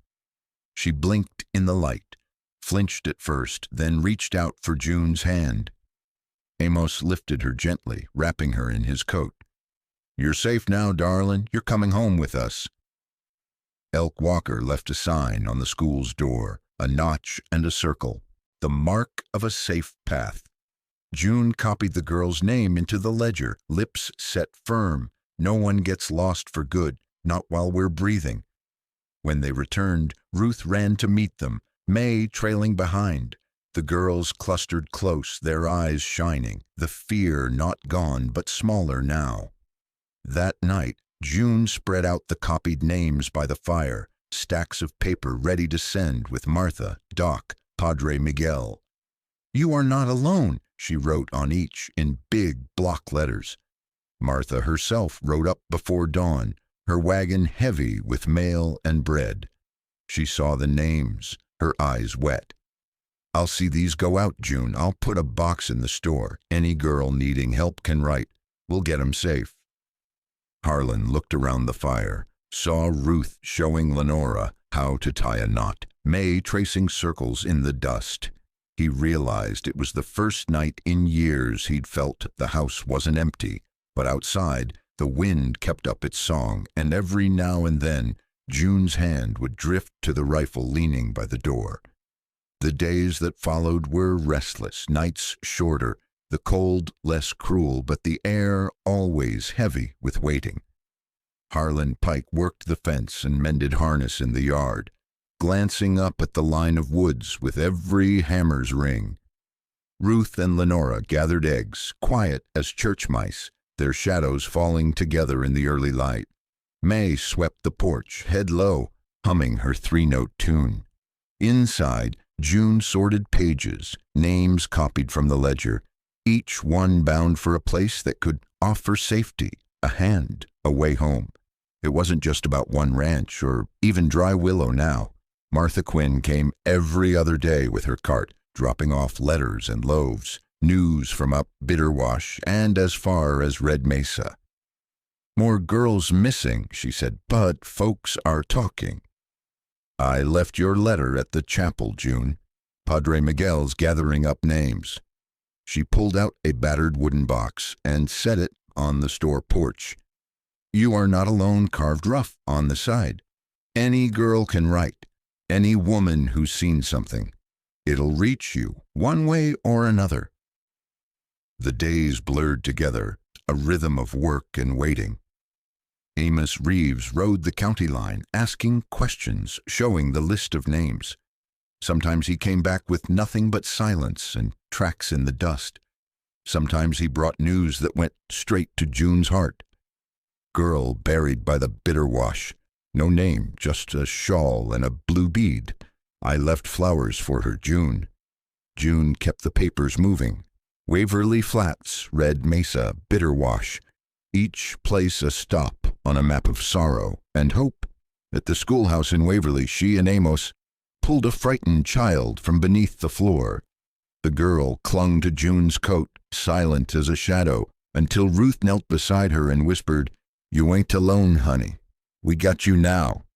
Speaker 1: She blinked in the light, flinched at first, then reached out for June's hand. Amos lifted her gently, wrapping her in his coat. You're safe now, darling. You're coming home with us. Elk Walker left a sign on the school's door, a notch and a circle, the mark of a safe path. June copied the girl's name into the ledger, lips set firm. No one gets lost for good, not while we're breathing. When they returned, Ruth ran to meet them, May trailing behind. The girls clustered close, their eyes shining, the fear not gone but smaller now. That night, June spread out the copied names by the fire, stacks of paper ready to send with Martha, Doc, Padre Miguel. You are not alone, she wrote on each in big block letters. Martha herself rode up before dawn, her wagon heavy with mail and bread. She saw the names, her eyes wet. I'll see these go out, June. I'll put a box in the store. Any girl needing help can write. We'll get 'em safe. Harlan looked around the fire, saw Ruth showing Lenora how to tie a knot, May tracing circles in the dust. He realized it was the first night in years he'd felt the house wasn't empty, but outside the wind kept up its song, and every now and then June's hand would drift to the rifle leaning by the door. The days that followed were restless, nights shorter, the cold less cruel, but the air always heavy with waiting. Harlan Pike worked the fence and mended harness in the yard, glancing up at the line of woods with every hammer's ring. Ruth and Lenora gathered eggs, quiet as church mice, their shadows falling together in the early light. May swept the porch, head low, humming her 3-note tune. Inside, June sorted pages, names copied from the ledger, each one bound for a place that could offer safety, a hand, a way home. It wasn't just about one ranch or even Dry Willow now. Martha Quinn came every other day with her cart, dropping off letters and loaves, news from up Bitterwash and as far as Red Mesa. More girls missing, she said, but folks are talking. I left your letter at the chapel, June. Padre Miguel's gathering up names. She pulled out a battered wooden box and set it on the store porch. You are not alone, carved rough on the side. Any girl can write, any woman who's seen something. It'll reach you, one way or another. The days blurred together, a rhythm of work and waiting. Amos Reeves rode the county line, asking questions, showing the list of names. Sometimes he came back with nothing but silence and tracks in the dust. Sometimes he brought news that went straight to June's heart. Girl buried by the Bitterwash. No name, just a shawl and a blue bead. I left flowers for her, June. June kept the papers moving. Waverly Flats, Red Mesa, Bitter Wash, each place a stop on a map of sorrow and hope. At the schoolhouse in Waverly, she and Amos pulled a frightened child from beneath the floor. The girl clung to June's coat, silent as a shadow, until Ruth knelt beside her and whispered, "You ain't alone, honey. We got you now."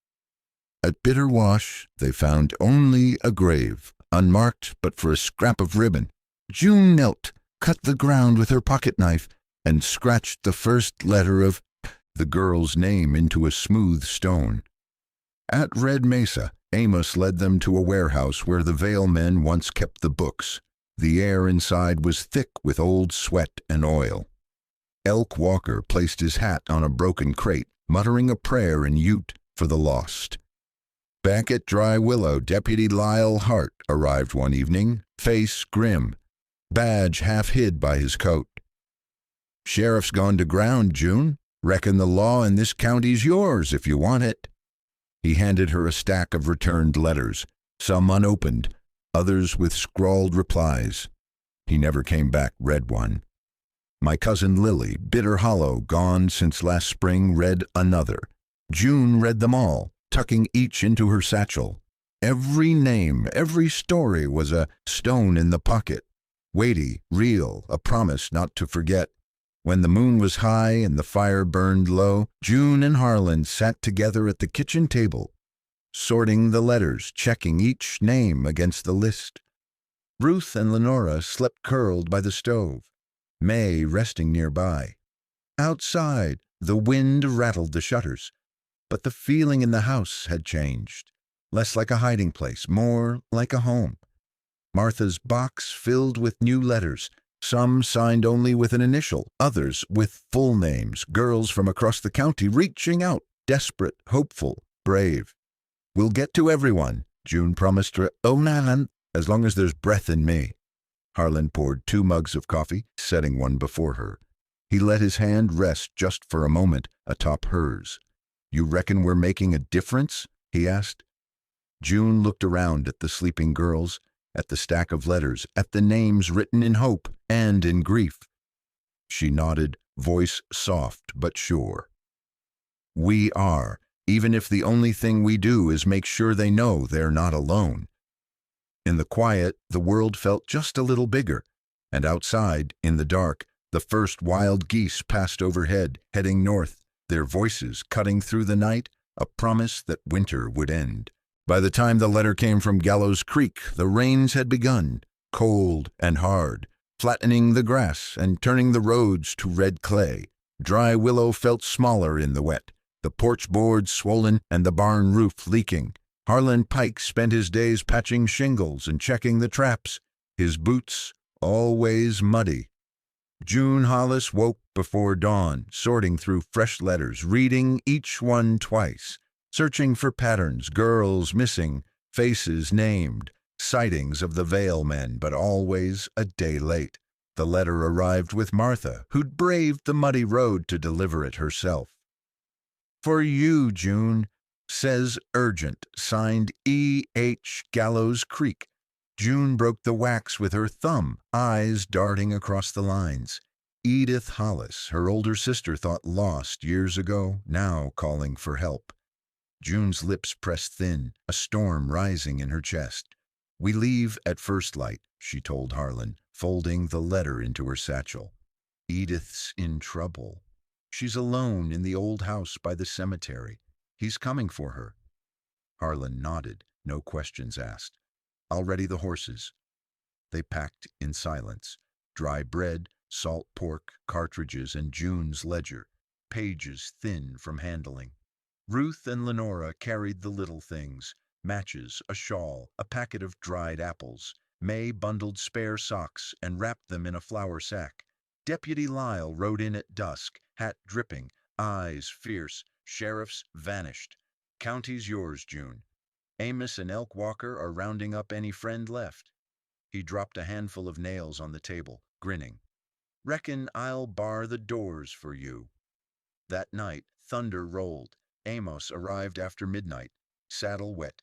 Speaker 1: At Bitter Wash, they found only a grave, unmarked but for a scrap of ribbon. June knelt, cut the ground with her pocket knife, and scratched the first letter of the girl's name into a smooth stone. At Red Mesa, Amos led them to a warehouse where the Vale men once kept the books. The air inside was thick with old sweat and oil. Elk Walker placed his hat on a broken crate, muttering a prayer in Ute for the lost. Back at Dry Willow, Deputy Lyle Hart arrived one evening, face grim, badge half hid by his coat. "Sheriff's gone to ground, June. Reckon the law in this county's yours if you want it." He handed her a stack of returned letters, some unopened, others with scrawled replies. He never came back, read one. My cousin Lily, Bitter Hollow, gone since last spring, read another. June read them all, tucking each into her satchel. Every name, every story was a stone in the pocket. Weighty, real, a promise not to forget. When the moon was high and the fire burned low, June and Harlan sat together at the kitchen table, sorting the letters, checking each name against the list. Ruth and Lenora slept curled by the stove, May resting nearby. Outside, the wind rattled the shutters, but the feeling in the house had changed. Less like a hiding place, more like a home. Martha's box filled with new letters, some signed only with an initial, others with full names, girls from across the county reaching out, desperate, hopeful, brave. "We'll get to everyone," June promised her. "Oh, Nan, as long as there's breath in me." Harlan poured 2 mugs of coffee, setting one before her. He let his hand rest just for a moment atop hers. "You reckon we're making a difference?" he asked. June looked around at the sleeping girls, at the stack of letters, at the names written in hope and in grief. She nodded, voice soft but sure. "We are, even if the only thing we do is make sure they know they're not alone." In the quiet, the world felt just a little bigger, and outside, in the dark, the first wild geese passed overhead, heading north, their voices cutting through the night, a promise that winter would end. By the time the letter came from Gallows Creek, the rains had begun, cold and hard, flattening the grass and turning the roads to red clay. Dry Willow felt smaller in the wet, the porch boards swollen and the barn roof leaking. Harlan Pike spent his days patching shingles and checking the traps, his boots always muddy. June Hollis woke before dawn, sorting through fresh letters, reading each one twice, searching for patterns, girls missing, faces named, sightings of the Vale men, but always a day late. The letter arrived with Martha, who'd braved the muddy road to deliver it herself. "For you, June. Says urgent, signed E.H. Gallows Creek." June broke the wax with her thumb, eyes darting across the lines. Edith Hollis, her older sister, thought lost years ago, now calling for help. June's lips pressed thin, a storm rising in her chest. "We leave at first light," she told Harlan, folding the letter into her satchel. "Edith's in trouble. She's alone in the old house by the cemetery. He's coming for her." Harlan nodded, no questions asked. "I'll ready the horses." They packed in silence. Dry bread, salt pork, cartridges, and June's ledger, pages thin from handling. Ruth and Lenora carried the little things, matches, a shawl, a packet of dried apples. May bundled spare socks and wrapped them in a flour sack. Deputy Lyle rode in at dusk, hat dripping, eyes fierce. "Sheriff's vanished. County's yours, June. Amos and Elk Walker are rounding up any friend left." He dropped a handful of nails on the table, grinning. "Reckon I'll bar the doors for you." That night, thunder rolled. Amos arrived after midnight, saddle wet,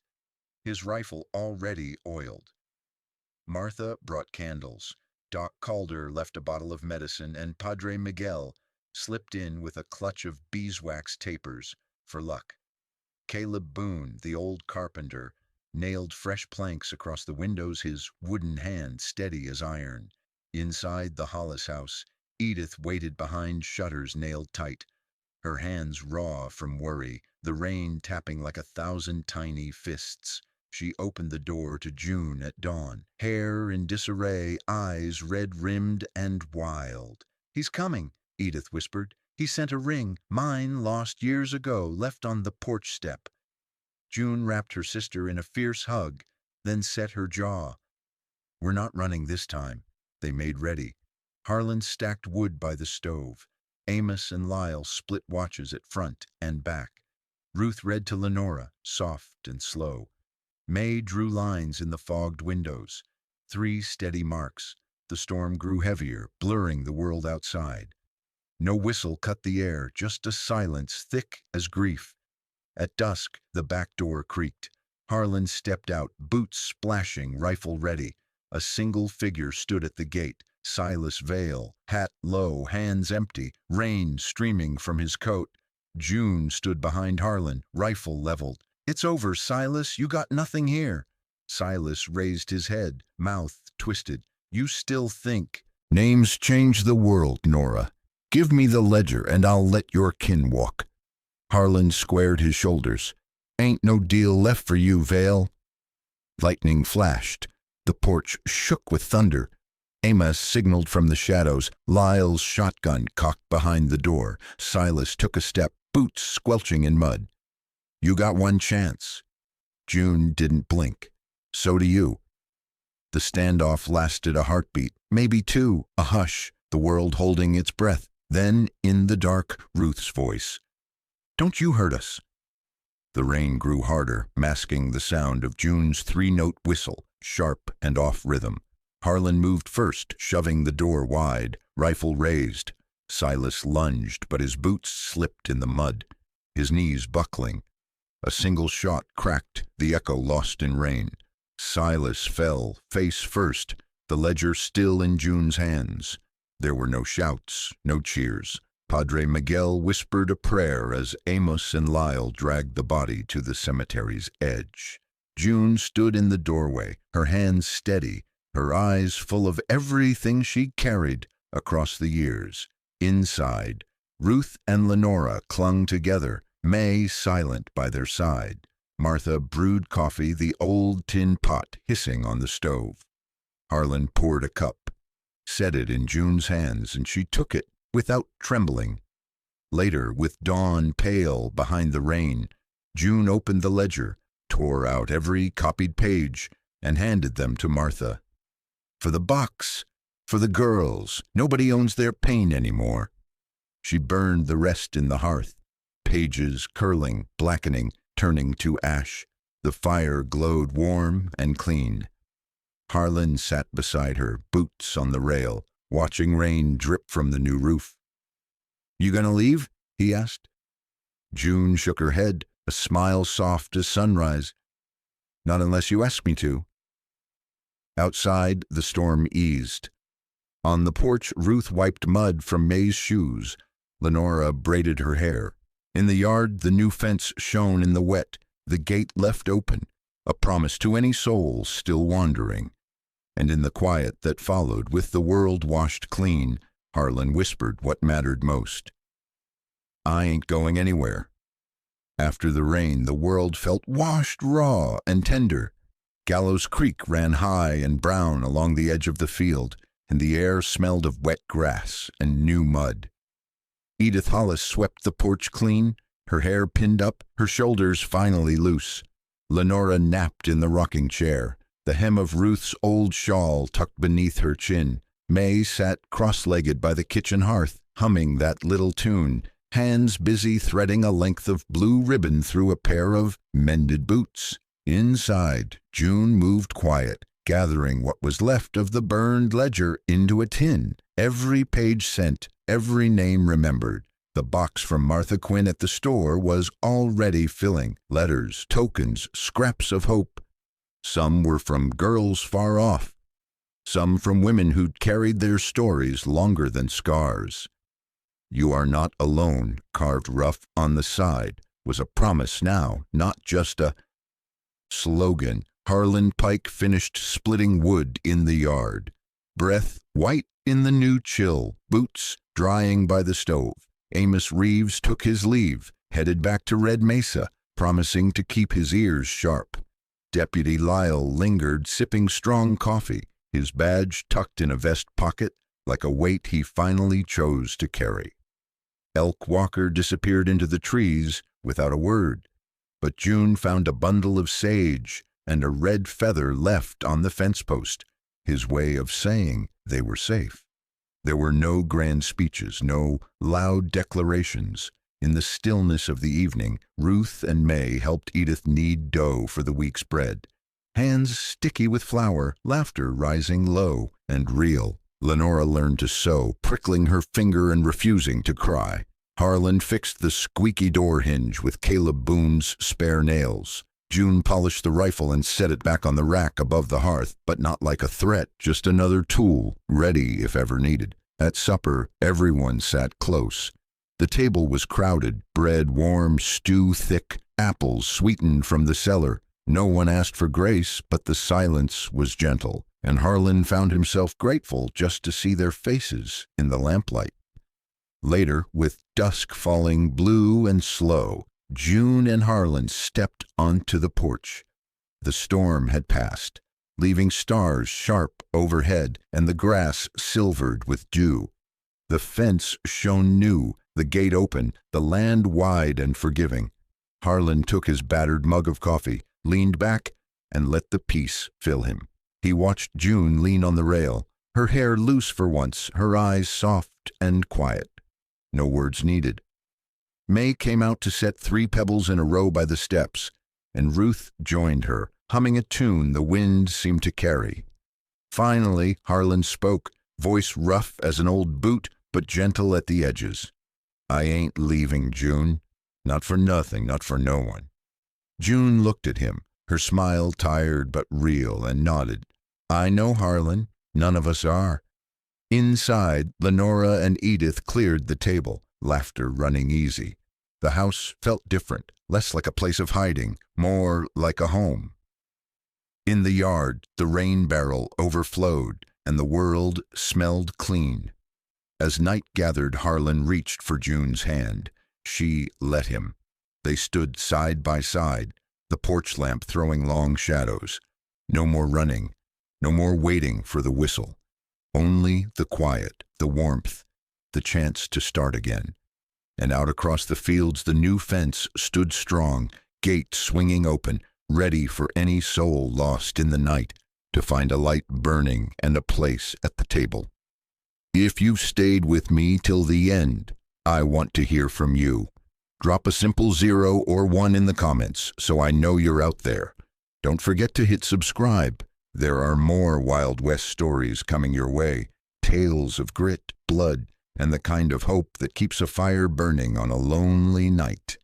Speaker 1: his rifle already oiled. Martha brought candles. Doc Calder left a bottle of medicine, and Padre Miguel slipped in with a clutch of beeswax tapers for luck. Caleb Boone, the old carpenter, nailed fresh planks across the windows, his wooden hand steady as iron. Inside the Hollis house, Edith waited behind shutters nailed tight, her hands raw from worry, the rain tapping like 1,000 tiny fists. She opened the door to June at dawn, hair in disarray, eyes red-rimmed and wild. "He's coming," Edith whispered. "He sent a ring, mine lost years ago, left on the porch step." June wrapped her sister in a fierce hug, then set her jaw. "We're not running this time." They made ready. Harlan stacked wood by the stove. Amos and Lyle split watches at front and back. Ruth read to Lenora, soft and slow. May drew lines in the fogged windows. 3 steady marks. The storm grew heavier, blurring the world outside. No whistle cut the air, just a silence thick as grief. At dusk, the back door creaked. Harlan stepped out, boots splashing, rifle ready. A single figure stood at the gate. Silas Vale, hat low, hands empty, rain streaming from his coat. June stood behind Harlan, rifle leveled. "It's over, Silas. You got nothing here." Silas raised his head, mouth twisted. "You still think—" "Names change the world, Nora. Give me the ledger and I'll let your kin walk." Harlan squared his shoulders. "Ain't no deal left for you, Vale." Lightning flashed. The porch shook with thunder. Amos signaled from the shadows. Lyle's shotgun cocked behind the door. Silas took a step, boots squelching in mud. "You got one chance." June didn't blink. "So do you." The standoff lasted a heartbeat, maybe 2, a hush, the world holding its breath. Then, in the dark, Ruth's voice. "Don't you hurt us." The rain grew harder, masking the sound of June's 3-note whistle, sharp and off rhythm. Harlan moved first, shoving the door wide, rifle raised. Silas lunged, but his boots slipped in the mud, his knees buckling. A single shot cracked, the echo lost in rain. Silas fell, face first, the ledger still in June's hands. There were no shouts, no cheers. Padre Miguel whispered a prayer as Amos and Lyle dragged the body to the cemetery's edge. June stood in the doorway, her hands steady, her eyes full of everything she carried across the years. Inside, Ruth and Lenora clung together, May silent by their side. Martha brewed coffee, the old tin pot hissing on the stove. Harlan poured a cup, set it in June's hands, and she took it without trembling. Later, with dawn pale behind the rain, June opened the ledger, tore out every copied page, and handed them to Martha. "For the box, for the girls. Nobody owns their pain anymore." She burned the rest in the hearth, pages curling, blackening, turning to ash. The fire glowed warm and clean. Harlan sat beside her, boots on the rail, watching rain drip from the new roof. "You gonna leave?" he asked. June shook her head, a smile soft as sunrise. "Not unless you ask me to." Outside, the storm eased. On the porch, Ruth wiped mud from May's shoes. Lenora braided her hair. In the yard, the new fence shone in the wet, the gate left open, a promise to any soul still wandering. And in the quiet that followed, with the world washed clean, Harlan whispered what mattered most. "I ain't going anywhere." After the rain, the world felt washed raw and tender. Gallows Creek ran high and brown along the edge of the field, and the air smelled of wet grass and new mud. Edith Hollis swept the porch clean, her hair pinned up, her shoulders finally loose. Lenora napped in the rocking chair, the hem of Ruth's old shawl tucked beneath her chin. May sat cross-legged by the kitchen hearth, humming that little tune, hands busy threading a length of blue ribbon through a pair of mended boots. Inside, June moved quiet, gathering what was left of the burned ledger into a tin. Every page sent, every name remembered. The box from Martha Quinn at the store was already filling. Letters, tokens, scraps of hope. Some were from girls far off, some from women who'd carried their stories longer than scars. "You are not alone," carved rough on the side, was a promise now, not just a slogan. Harlan Pike finished splitting wood in the yard. Breath white in the new chill, boots drying by the stove. Amos Reeves took his leave, headed back to Red Mesa, promising to keep his ears sharp. Deputy Lyle lingered, sipping strong coffee, his badge tucked in a vest pocket like a weight he finally chose to carry. Elk Walker disappeared into the trees without a word, but June found a bundle of sage and a red feather left on the fence post, his way of saying they were safe. There were no grand speeches, no loud declarations. In the stillness of the evening, Ruth and May helped Edith knead dough for the week's bread. Hands sticky with flour, laughter rising low and real. Lenora learned to sew, prickling her finger and refusing to cry. Harlan fixed the squeaky door hinge with Caleb Boone's spare nails. June polished the rifle and set it back on the rack above the hearth, but not like a threat, just another tool, ready if ever needed. At supper, everyone sat close. The table was crowded, bread warm, stew thick, apples sweetened from the cellar. No one asked for grace, but the silence was gentle, and Harlan found himself grateful just to see their faces in the lamplight. Later, with dusk falling blue and slow, June and Harlan stepped onto the porch. The storm had passed, leaving stars sharp overhead and the grass silvered with dew. The fence shone new, the gate open, the land wide and forgiving. Harlan took his battered mug of coffee, leaned back, and let the peace fill him. He watched June lean on the rail, her hair loose for once, her eyes soft and quiet. No words needed. May came out to set 3 pebbles in a row by the steps, and Ruth joined her, humming a tune the wind seemed to carry. Finally, Harlan spoke, voice rough as an old boot, but gentle at the edges. "I ain't leaving, June. Not for nothing, not for no one." June looked at him, her smile tired but real, and nodded. "I know, Harlan. None of us are." Inside, Lenora and Edith cleared the table, laughter running easy. The house felt different, less like a place of hiding, more like a home. In the yard, the rain barrel overflowed, and the world smelled clean. As night gathered, Harlan reached for June's hand. She let him. They stood side by side, the porch lamp throwing long shadows. No more running, no more waiting for the whistle. Only the quiet, the warmth, the chance to start again. And out across the fields the new fence stood strong, gate swinging open, ready for any soul lost in the night to find a light burning and a place at the table. If you've stayed with me till the end, I want to hear from you. Drop a simple 0 or 1 in the comments so I know you're out there. Don't forget to hit subscribe. There are more Wild West stories coming your way, tales of grit, blood, and the kind of hope that keeps a fire burning on a lonely night.